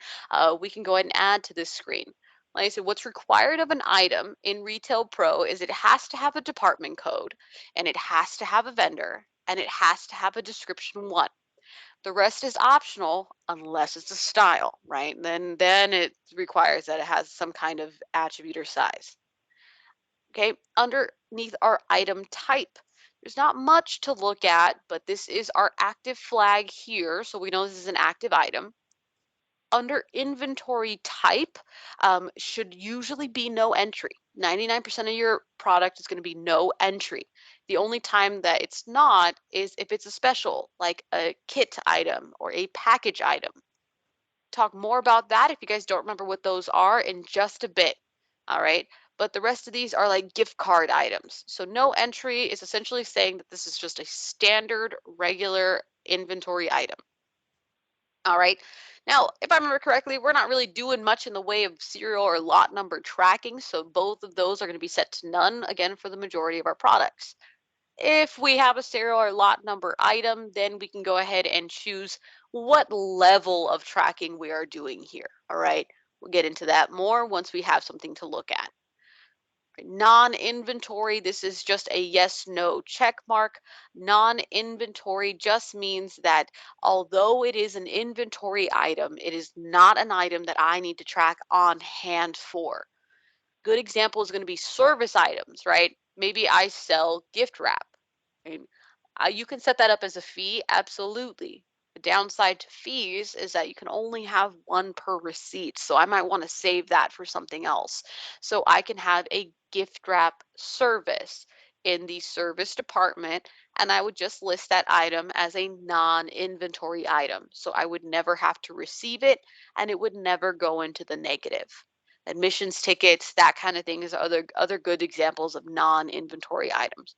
we can go ahead and add to this screen. Like I said, what's required of an item in Retail Pro is it has to have a department code, and it has to have a vendor, and it has to have a description one. The rest is optional unless it's a style, right? Then it requires that it has some kind of attribute or size. Okay, underneath our item type, there's not much to look at, but this is our active flag here, so we know this is an active item. Under inventory type, should usually be no entry. 99% of your product is going to be no entry. The only time that it's not is if it's a special, like a kit item or a package item. Talk more about that if you guys don't remember what those are in just a bit. All right. But the rest of these are like gift card items. So no entry is essentially saying that this is just a standard regular inventory item. All right. Now, if I remember correctly, we're not really doing much in the way of serial or lot number tracking. So both of those are going to be set to none again for the majority of our products. If we have a serial or lot number item, then we can go ahead and choose what level of tracking we are doing here. All right. We'll get into that more once we have something to look at. Non-inventory, this is just a yes, no check mark. Non-inventory just means that although it is an inventory item, it is not an item that I need to track on hand for. Good example is going to be service items, right? Maybe I sell gift wrap. Right? You can set that up as a fee, absolutely. The downside to fees is that you can only have one per receipt. So I might want to save that for something else. So I can have a gift wrap service in the service department, and I would just list that item as a non-inventory item. So I would never have to receive it, and it would never go into the negative. Admissions tickets, that kind of thing is other good examples of non-inventory items.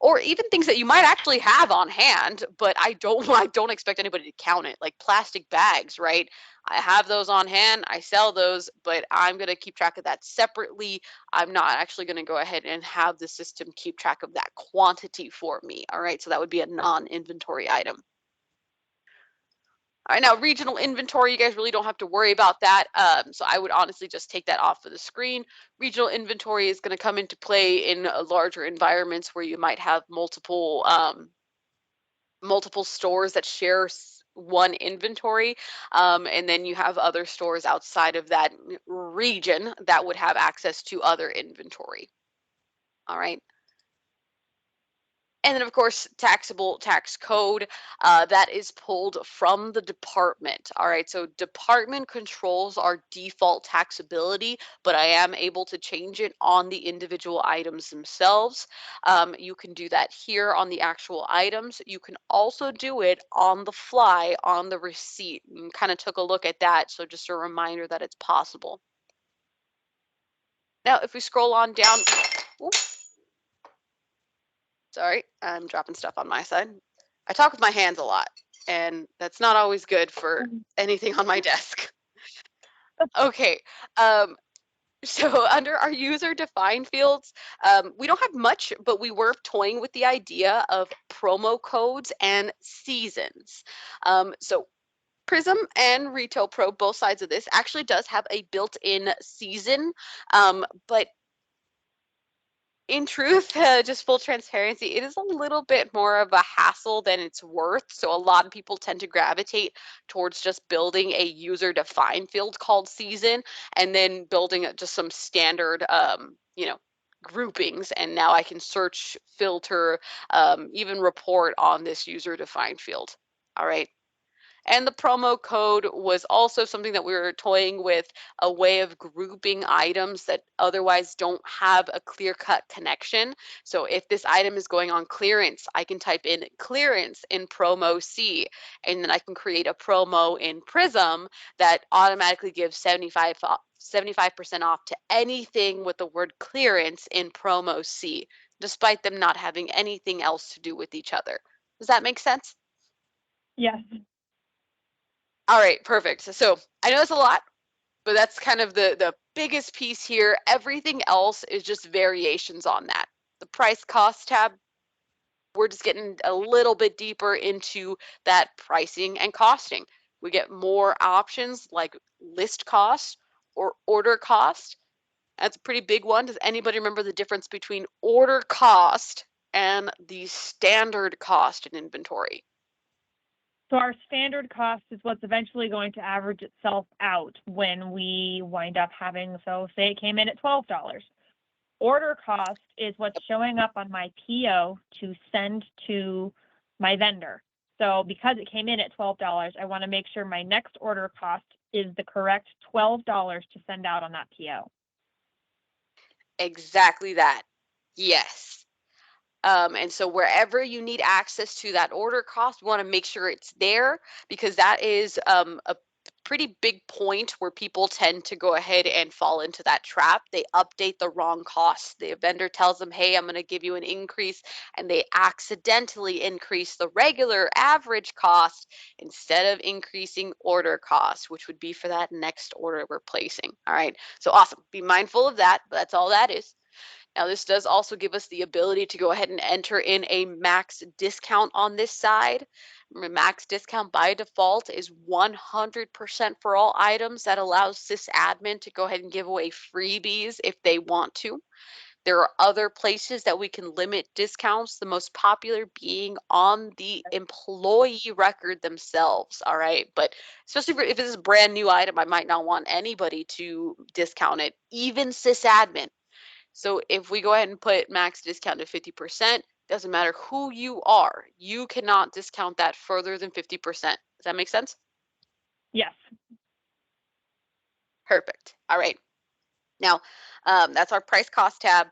Or even things that you might actually have on hand, but I don't expect anybody to count it, like plastic bags, right? I have those on hand, I sell those, but I'm going to keep track of that separately. I'm not actually going to go ahead and have the system keep track of that quantity for me. All right, so that would be a non-inventory item. All right, now regional inventory, you guys really don't have to worry about that. So I would honestly just take that off of the screen. Regional inventory is going to come into play in larger environments where you might have multiple stores that share one inventory, and then you have other stores outside of that region that would have access to other inventory. All right. And then, of course, taxable tax code, that is pulled from the department. All right, so department controls our default taxability, but I am able to change it on the individual items themselves. You can do that here on the actual items. You can also do it on the fly on the receipt. You kind of took a look at that, so just a reminder that it's possible. Now, if we scroll on down, oops, sorry, I'm dropping stuff on my side. I talk with my hands a lot, and that's not always good for anything on my desk. Okay, so under our user defined fields, we don't have much, but we were toying with the idea of promo codes and seasons. So Prism and Retail Pro, both sides of this, actually does have a built-in season, but in truth, just full transparency, it is a little bit more of a hassle than it's worth. So a lot of people tend to gravitate towards just building a user-defined field called season, and then building just some standard, groupings. And now I can search, filter, even report on this user-defined field. All right. And the promo code was also something that we were toying with, a way of grouping items that otherwise don't have a clear-cut connection. So if this item is going on clearance, I can type in clearance in promo C, and then I can create a promo in Prism that automatically gives 75% off to anything with the word clearance in promo C, despite them not having anything else to do with each other. Does that make sense? Yes. All right, perfect. So I know that's a lot, but that's kind of the biggest piece here. Everything else is just variations on that. The price cost tab, we're just getting a little bit deeper into that pricing and costing. We get more options like list cost or order cost. That's a pretty big one. Does anybody remember the difference between order cost and the standard cost in inventory? So our standard cost is what's eventually going to average itself out when we wind up having, so say it came in at $12. Order cost is what's showing up on my PO to send to my vendor. So because it came in at $12, I want to make sure my next order cost is the correct $12 to send out on that PO. Exactly that. Yes. And so wherever you need access to that order cost, we want to make sure it's there, because that is a pretty big point where people tend to go ahead and fall into that trap. They update the wrong costs. The vendor tells them, hey, I'm going to give you an increase, and they accidentally increase the regular average cost instead of increasing order cost, which would be for that next order we're placing. All right. So awesome. Be mindful of that. But that's all that is. Now, this does also give us the ability to go ahead and enter in a max discount on this side. Remember, max discount by default is 100% for all items. That allows sysadmin to go ahead and give away freebies if they want to. There are other places that we can limit discounts, the most popular being on the employee record themselves. All right. But especially if it's a brand new item, I might not want anybody to discount it, even sysadmin. So if we go ahead and put max discount to 50%, doesn't matter who you are, you cannot discount that further than 50%. Does that make sense? Yes. Perfect. All right. Now, that's our price cost tab.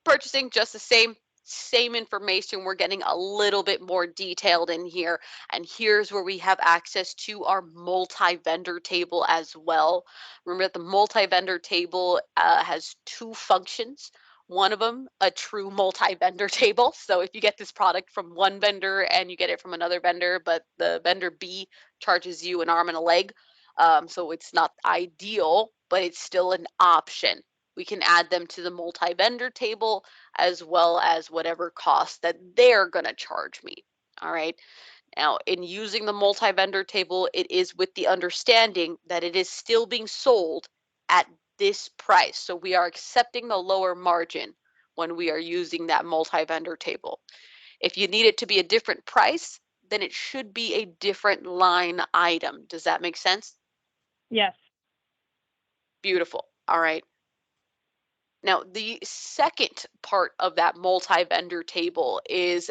Purchasing, just the same information. We're getting a little bit more detailed in here. And here's where we have access to our multi-vendor table as well. Remember that the multi-vendor table has two functions. One of them, a true multi-vendor table. So if you get this product from one vendor and you get it from another vendor, but the vendor B charges you an arm and a leg, so it's not ideal, but it's still an option. We can add them to the multi-vendor table as well as whatever cost that they're going to charge me. All right. Now, in using the multi-vendor table, it is with the understanding that it is still being sold at this price. So we are accepting the lower margin when we are using that multi-vendor table. If you need it to be a different price, then it should be a different line item. Does that make sense? Yes. Beautiful. All right. Now, the second part of that multi-vendor table is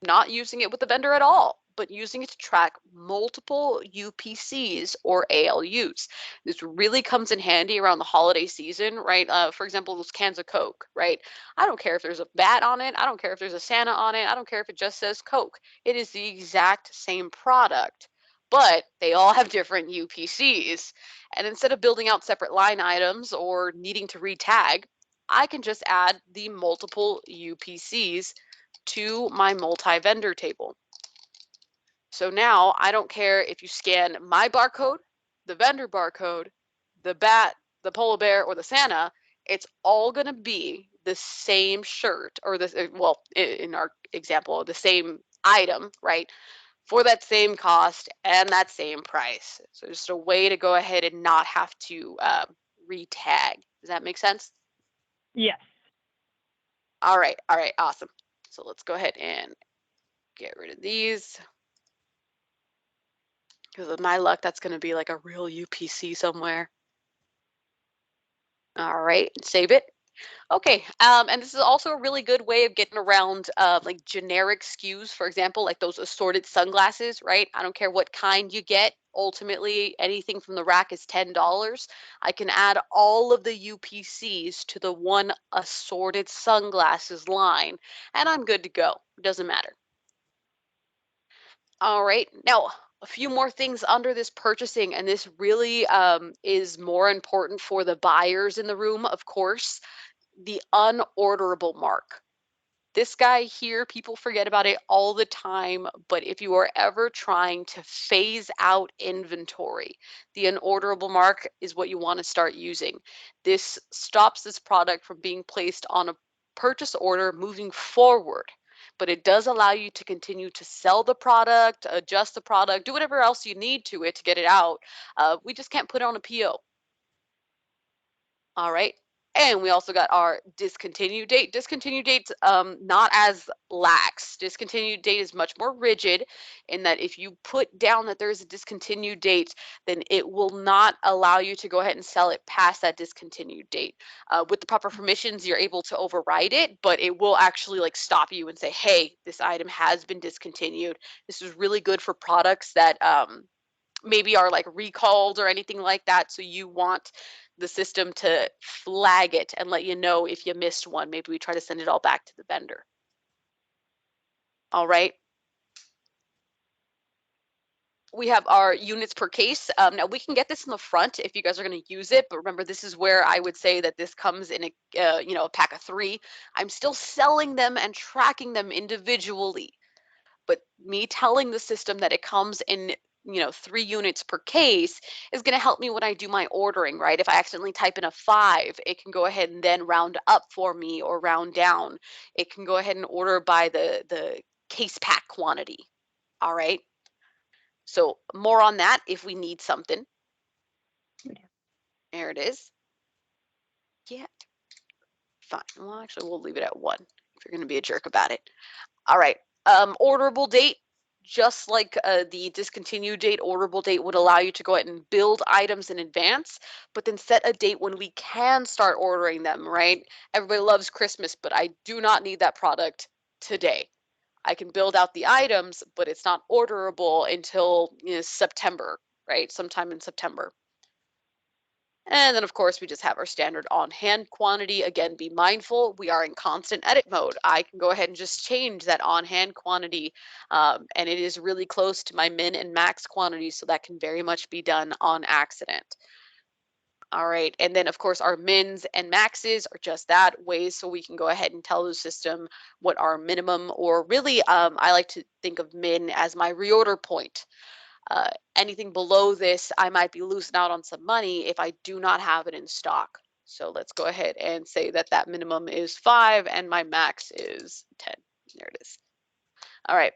not using it with the vendor at all, but using it to track multiple UPCs or ALUs. This really comes in handy around the holiday season, right? For example, those cans of Coke, right? I don't care if there's a bat on it. I don't care if there's a Santa on it. I don't care if it just says Coke. It is the exact same product, but they all have different UPCs. And instead of building out separate line items or needing to retag, I can just add the multiple UPCs to my multi-vendor table. So now I don't care if you scan my barcode, the vendor barcode, the bat, the polar bear, or the Santa, it's all going to be the same shirt, or the, well, in our example, the same item, right? For that same cost and that same price. So just a way to go ahead and not have to retag. Does that make sense? Yes. All right, awesome. So let's go ahead and get rid of these. Because with my luck, that's going to be like a real UPC somewhere. All right, save it. Okay, and this is also a really good way of getting around like generic SKUs, for example, like those assorted sunglasses, right? I don't care what kind you get. Ultimately, anything from the rack is $10. I can add all of the UPCs to the one assorted sunglasses line, and I'm good to go. It doesn't matter. All right, now a few more things under this purchasing, and this really is more important for the buyers in the room, of course, the unorderable mark. This guy here, people forget about it all the time, but if you are ever trying to phase out inventory, the unorderable mark is what you want to start using. This stops this product from being placed on a purchase order moving forward, but it does allow you to continue to sell the product, adjust the product, do whatever else you need to it to get it out. We just can't put it on a PO. All right. And we also got our discontinued date. Discontinued date's not as lax. Discontinued date is much more rigid in that if you put down that there's a discontinued date, then it will not allow you to go ahead and sell it past that discontinued date. With the proper permissions, you're able to override it, but it will actually like stop you and say, hey, this item has been discontinued. This is really good for products that maybe are like recalled or anything like that. So you want the system to flag it and let you know if you missed one. Maybe we try to send it all back to the vendor. All right. We have our units per case. Now we can get this in the front if you guys are going to use it, but remember this is where I would say that this comes in a a pack of 3. I'm still selling them and tracking them individually, but me telling the system that it comes in 3 units per case is going to help me when I do my ordering, right? If I accidentally type in a 5, it can go ahead and then round up for me or round down. It can go ahead and order by the case pack quantity. All right. So more on that if we need something. There it is. Yeah. Fine. Well, actually, we'll leave it at 1 if you're going to be a jerk about it. All right. Orderable date. Just like the discontinued date, orderable date would allow you to go ahead and build items in advance, but then set a date when we can start ordering them, right? Everybody loves Christmas, but I do not need that product today. I can build out the items, but it's not orderable until September, right? Sometime in September. And then, of course, we just have our standard on-hand quantity. Again, be mindful, we are in constant edit mode. I can go ahead and just change that on-hand quantity, and it is really close to my min and max quantity, so that can very much be done on accident. All right, and then, of course, our mins and maxes are just that, ways so we can go ahead and tell the system what our minimum, or really, I like to think of min as my reorder point. Anything below this, I might be losing out on some money if I do not have it in stock. So let's go ahead and say that that minimum is 5 and my max is 10. There it is. All right.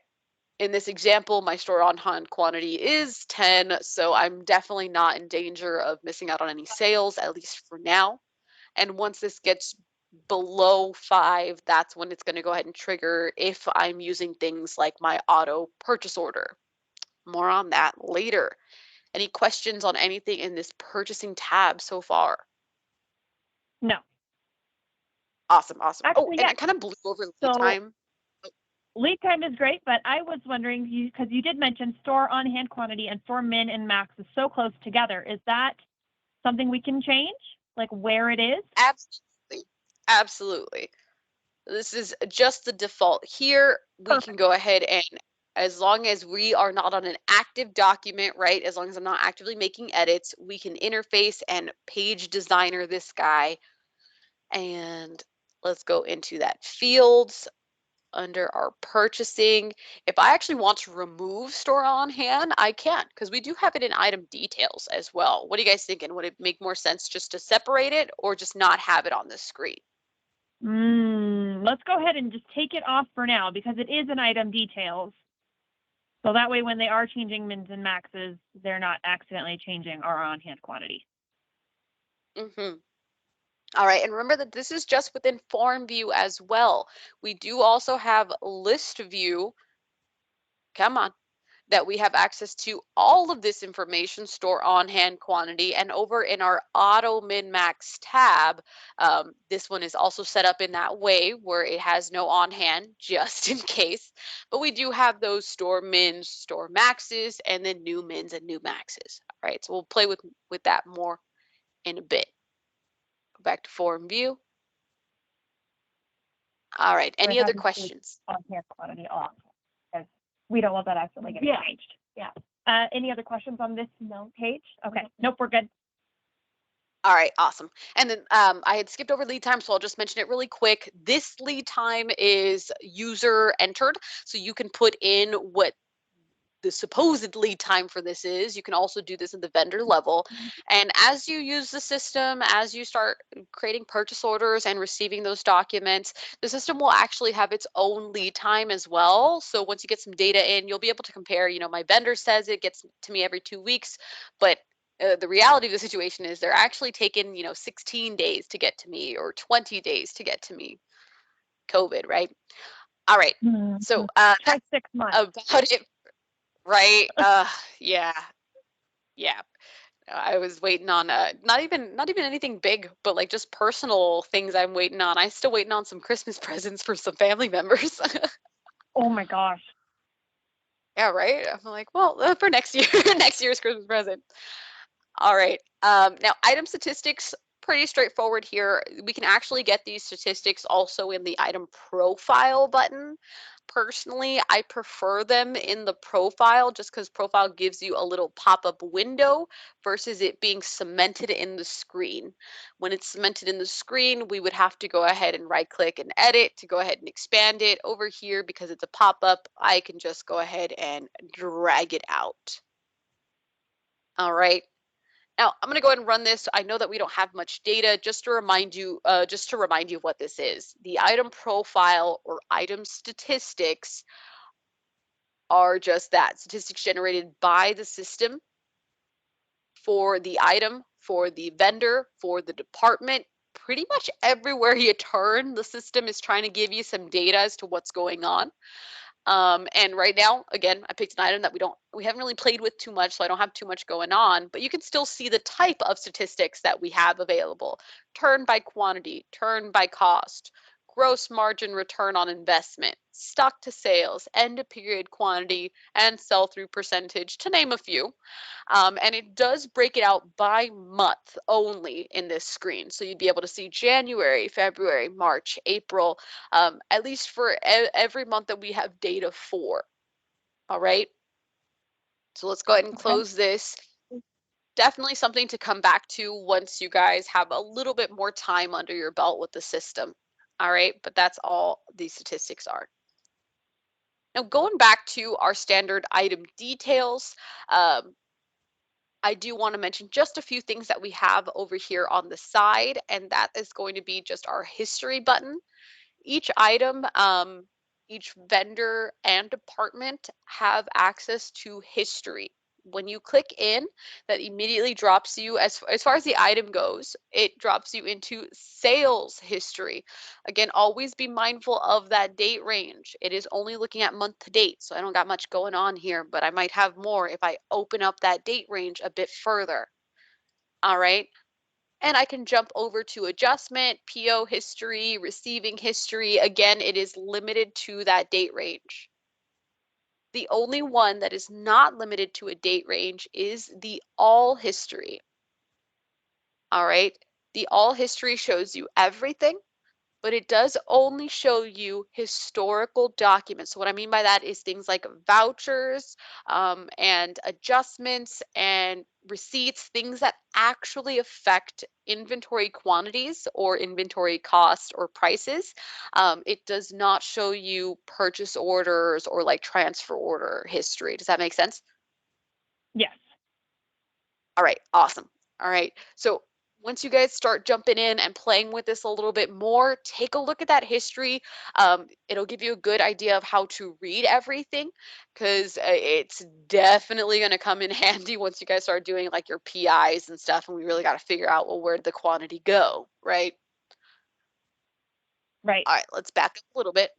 In this example, my store on hand quantity is 10, so I'm definitely not in danger of missing out on any sales, at least for now. And once this gets below 5, that's when it's going to go ahead and trigger if I'm using things like my auto purchase order. More on that later. Any questions on anything in this purchasing tab so far? No. Awesome, awesome. Oh, Actually, and yeah. I kind of blew over lead So time. lead time is great, but I was wondering, because you did mention store on hand quantity and store min and max is so close together. Is that something we can change? Like where it is? Absolutely. Absolutely. This is just the default. Here, we can Perfect. go ahead and, as long as we are not on an active document, right? As long as I'm not actively making edits, we can interface and page designer this guy. And let's go into that fields under our purchasing. If I actually want to remove store on hand, I can, because we do have it in item details as well. What are you guys thinking? Would it make more sense just to separate it or just not have it on the screen? Let's go ahead and just take it off for now because it is an item details. So that way, when they are changing mins and maxes, they're not accidentally changing our on hand quantity. Mm-hmm. All right, and remember that this is just within form view as well. We do also have list view, come on, that we have access to all of this information, store on hand quantity, and over in our auto min max tab, this one is also set up in that way where it has no on hand just in case, but we do have those store mins, store maxes, and then new mins and new maxes. All right, so we'll play with that more in a bit. Go back to form view. All right, any other questions? On hand quantity off, because we don't want that accidentally getting changed. Yeah. Any other questions on this page? Okay. Nope, we're good. All right, awesome. And then I had skipped over lead time, so I'll just mention it really quick. This lead time is user entered, so you can put in what the supposed lead time for this is. You can also do this at the vendor level. And as you use the system, as you start creating purchase orders and receiving those documents, the system will actually have its own lead time as well. So once you get some data in, you'll be able to compare, my vendor says it gets to me every 2 weeks, but the reality of the situation is they're actually taking, 16 days to get to me or 20 days to get to me. COVID, right? All right. So try 6 months. About it, right? Yeah. Yeah. I was waiting on not even anything big, but like just personal things I'm waiting on. I still waiting on some Christmas presents for some family members. Oh my gosh. Yeah, right. I'm like, well, for next year, next year's Christmas present. All right. Now, item statistics, pretty straightforward here. We can actually get these statistics also in the item profile button. Personally, I prefer them in the profile just because profile gives you a little pop-up window versus it being cemented in the screen. When it's cemented in the screen, we would have to go ahead and right-click and edit to go ahead and expand it. Over here, because it's a pop-up, I can just go ahead and drag it out. All right. Now, I'm going to go ahead and run this. I know that we don't have much data. Just to remind you of what this is. The item profile or item statistics are just that, statistics generated by the system for the item, for the vendor, for the department. Pretty much everywhere you turn, the system is trying to give you some data as to what's going on. And right now, again, I picked an item that we haven't really played with too much, so I don't have too much going on, but you can still see the type of statistics that we have available. Turn by quantity, turn by cost, gross margin return on investment, stock to sales, end of period quantity, and sell through percentage, to name a few. And it does break it out by month only in this screen. So you'd be able to see January, February, March, April, at least for every month that we have data for. All right. So let's go ahead and close this. Definitely something to come back to once you guys have a little bit more time under your belt with the system. All right. But that's all these statistics are. Now, going back to our standard item details, I do want to mention just a few things that we have over here on the side, and that is going to be just our history button. Each item, each vendor and department have access to history. When you click in, that immediately drops you, as far as the item goes, it drops you into sales history. Again, always be mindful of that date range. It is only looking at month to date, so I don't got much going on here, but I might have more if I open up that date range a bit further. All right. And I can jump over to adjustment, PO history, receiving history. Again, it is limited to that date range. The only one that is not limited to a date range is the all history. All right. The all history shows you everything, but it does only show you historical documents. So what I mean by that is things like vouchers and adjustments and receipts, things that actually affect inventory quantities or inventory cost or prices. It does not show you purchase orders or like transfer order history. Does that make sense? Yes. All right, awesome. All right, so once you guys start jumping in and playing with this a little bit more, take a look at that history. It'll give you a good idea of how to read everything because it's definitely going to come in handy once you guys start doing like your PIs and stuff. And we really got to figure out, well, where did the quantity go, right? Right. All right, let's back up a little bit.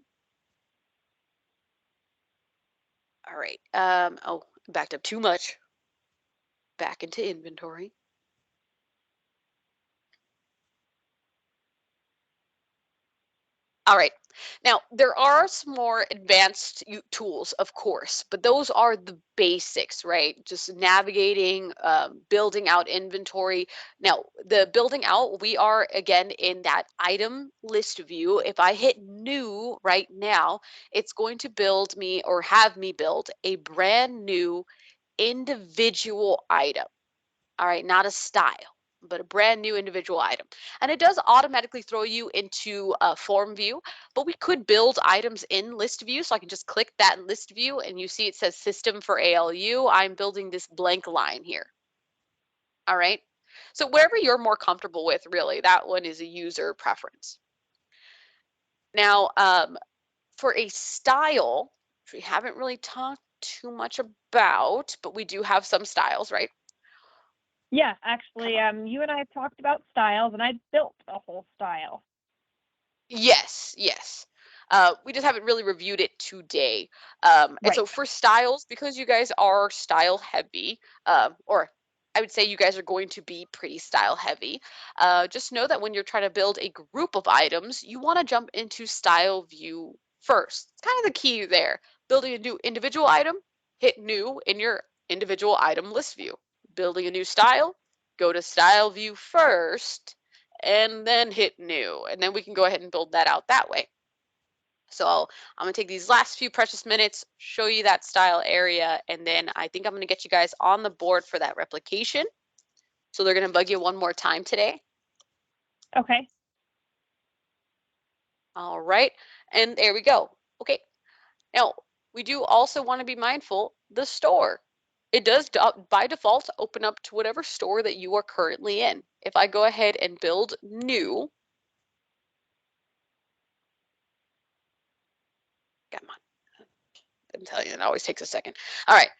All right. Oh, backed up too much. Back into inventory. All right. Now, there are some more advanced tools, of course, but those are the basics, right? Just navigating, building out inventory. Now, the building out, we are again in that item list view. If I hit new right now, it's going to build me or have me build a brand new individual item. All right, not a style, but a brand new individual item. And it does automatically throw you into a form view, but we could build items in list view. So I can just click that list view and you see it says system for ALU. I'm building this blank line here. All right. So wherever you're more comfortable with, really, that one is a user preference. Now, for a style, which we haven't really talked too much about, but we do have some styles, right? Yeah, actually, you and I have talked about styles, and I built a whole style. Yes, yes. We just haven't really reviewed it today. And so Right. for styles, because you guys are style heavy, or I would say you guys are going to be pretty style heavy, just know that when you're trying to build a group of items, you want to jump into style view first. It's kind of the key there. Building a new individual item, hit new in your individual item list view. Building a new style, go to style view first, and then hit new. And then we can go ahead and build that out that way. So I'm gonna take these last few precious minutes, show you that style area, and then I think I'm gonna get you guys on the board for that replication. So they're gonna bug you one more time today. Okay. All right, and there we go. Okay, now we do also want to be mindful the store. It does by default open up to whatever store that you are currently in. If I go ahead and build new, come on, I'm telling you, it always takes a second. All right.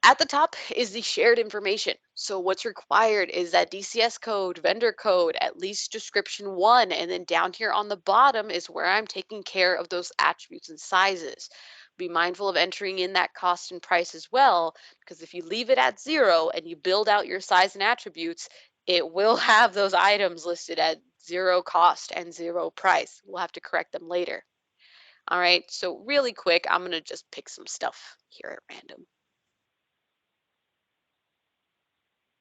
At the top is the shared information. So what's required is that DCS code, vendor code, at least description 1, and then down here on the bottom is where I'm taking care of those attributes and sizes. Be mindful of entering in that cost and price as well, because if you leave it at 0 and you build out your size and attributes, it will have those items listed at 0 cost and 0 price. We'll have to correct them later. All right, so really quick, I'm gonna just pick some stuff here at random.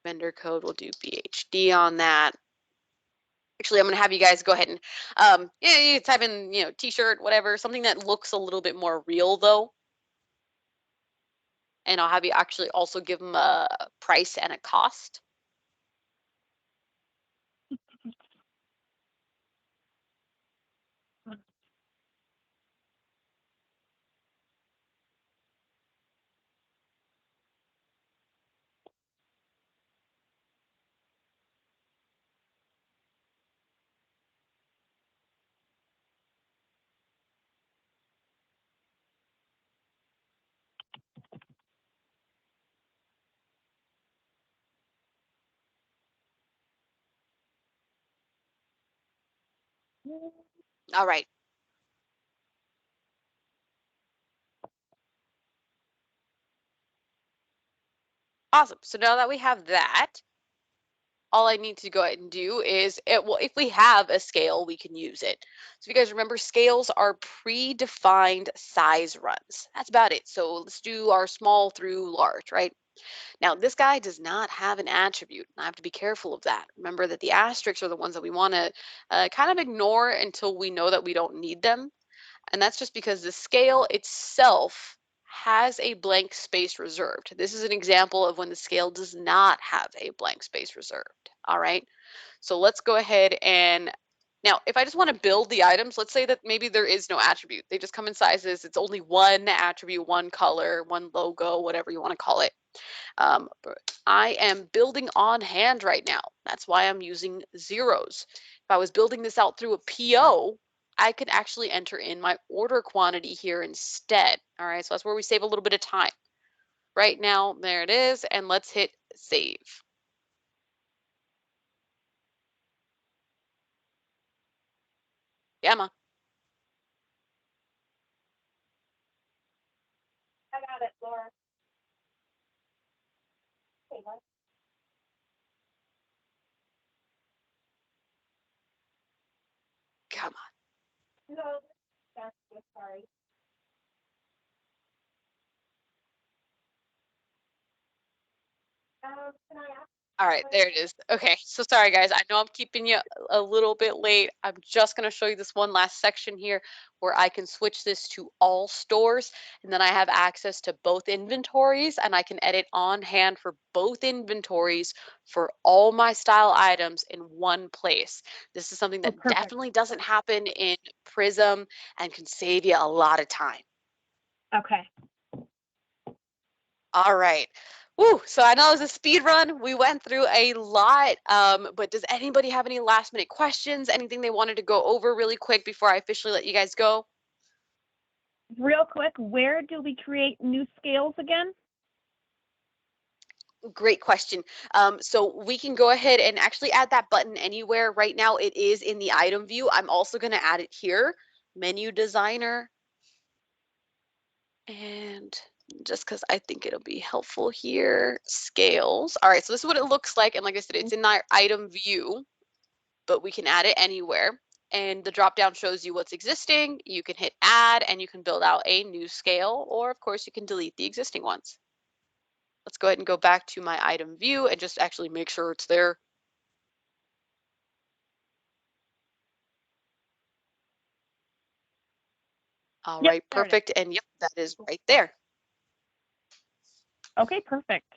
Vendor code, we'll do BHD on that. Actually, I'm going to have you guys go ahead and, yeah, you type in, t-shirt, whatever, something that looks a little bit more real though. And I'll have you actually also give them a price and a cost. All right. Awesome. So now that we have that, all I need to go ahead and do is, well, if we have a scale, we can use it. So if you guys remember, scales are predefined size runs. That's about it. So let's do our small through large, right? Now, this guy does not have an attribute. I have to be careful of that. Remember that the asterisks are the ones that we want to kind of ignore until we know that we don't need them. And that's just because the scale itself has a blank space reserved. This is an example of when the scale does not have a blank space reserved. All right. So let's go ahead and now, if I just want to build the items, let's say that maybe there is no attribute. They just come in sizes. It's only one attribute, one color, one logo, whatever you want to call it. But I am building on hand right now. That's why I'm using zeros. If I was building this out through a PO, I could actually enter in my order quantity here instead. All right, so that's where we save a little bit of time. Right now, there it is, and let's hit save. Emma. I got it, Laura. Okay, what? Come on. No, that's just sorry. Can I ask? All right, there it is. Okay, so sorry guys, I know I'm keeping you a little bit late. I'm just gonna show you this one last section here where I can switch this to all stores, and then I have access to both inventories, and I can edit on hand for both inventories for all my style items in one place. This is something Oh, that perfect. definitely doesn't happen in Prism and can save you a lot of time. Okay. All right. Woo, so I know it was a speed run. We went through a lot, but does anybody have any last minute questions? Anything they wanted to go over really quick before I officially let you guys go? Real quick, where do we create new scales again? Great question. So we can go ahead and actually add that button anywhere. Right now it is in the item view. I'm also going to add it here, menu designer. And just because I think it'll be helpful here, scales. All right, so this is what it looks like. And like I said, it's in our item view, but we can add it anywhere. And the drop down shows you what's existing. You can hit add and you can build out a new scale, or of course you can delete the existing ones. Let's go ahead and go back to my item view and just actually make sure it's there. All Yep, right, there it is. perfect. And yep, that is right there. Okay, perfect.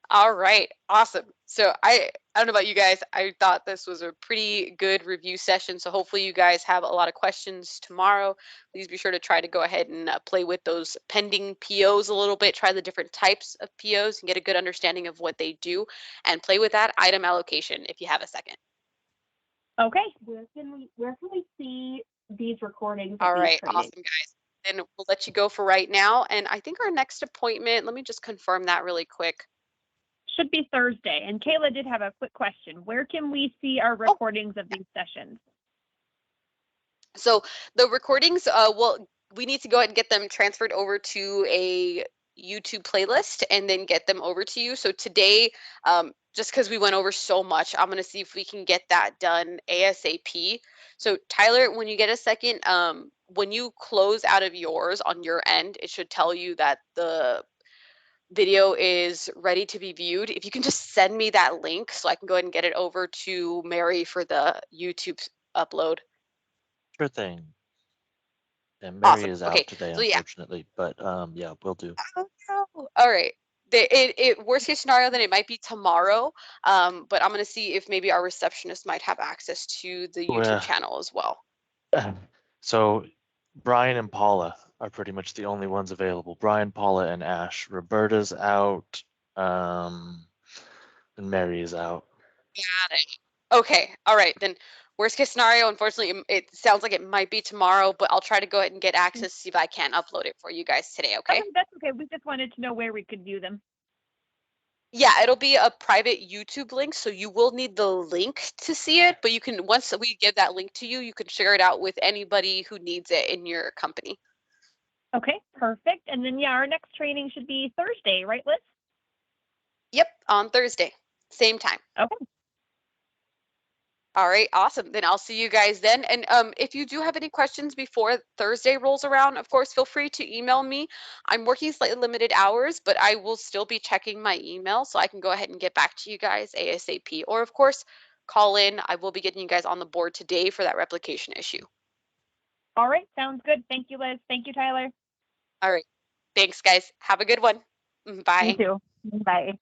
All right, awesome. So I don't know about you guys. I thought this was a pretty good review session. So hopefully you guys have a lot of questions tomorrow. Please be sure to try to go ahead and play with those pending POs a little bit. Try the different types of POs and get a good understanding of what they do, and play with that item allocation if you have a second. Okay. Where can we see these recordings? All of these right, trainings? awesome guys. Then we'll let you go for right now. And I think our next appointment, let me just confirm that really quick. Should be Thursday. And Kayla did have a quick question. Where can we see our recordings of these sessions? So the recordings, well, we need to go ahead and get them transferred over to a YouTube playlist and then get them over to you. So today, just because we went over so much, I'm going to see if we can get that done ASAP. So Tyler, when you get a second, when you close out of yours on your end, it should tell you that the video is ready to be viewed. If you can just send me that link so I can go ahead and get it over to Mary for the YouTube upload. Sure thing. And Mary Awesome. is Okay. out today, So yeah. unfortunately, but yeah, we'll do. Oh, no. All right. Worst case scenario, then it might be tomorrow. But I'm gonna see if maybe our receptionist might have access to the YouTube Well, channel as well. So Brian and Paula are pretty much the only ones available. Brian, Paula, and Ash. Roberta's out, and Mary is out. Got it. Okay. All right. Then worst case scenario, unfortunately, it sounds like it might be tomorrow, but I'll try to go ahead and get access, see if I can upload it for you guys today. Okay. Okay, that's okay. We just wanted to know where we could view them. Yeah, it'll be a private YouTube link, so you will need the link to see it, but you can, once we give that link to you, you can share it out with anybody who needs it in your company. Okay, perfect. And then, yeah, our next training should be Thursday, right, Liz? Yep, on Thursday. Same time. Okay. All right, awesome. Then I'll see you guys then. And if you do have any questions before Thursday rolls around, of course, feel free to email me. I'm working slightly limited hours, but I will still be checking my email so I can go ahead and get back to you guys ASAP. Or of course, call in. I will be getting you guys on the board today for that replication issue. All right. Sounds good. Thank you, Liz. Thank you, Tyler. All right. Thanks, guys. Have a good one. You Bye. too. Bye.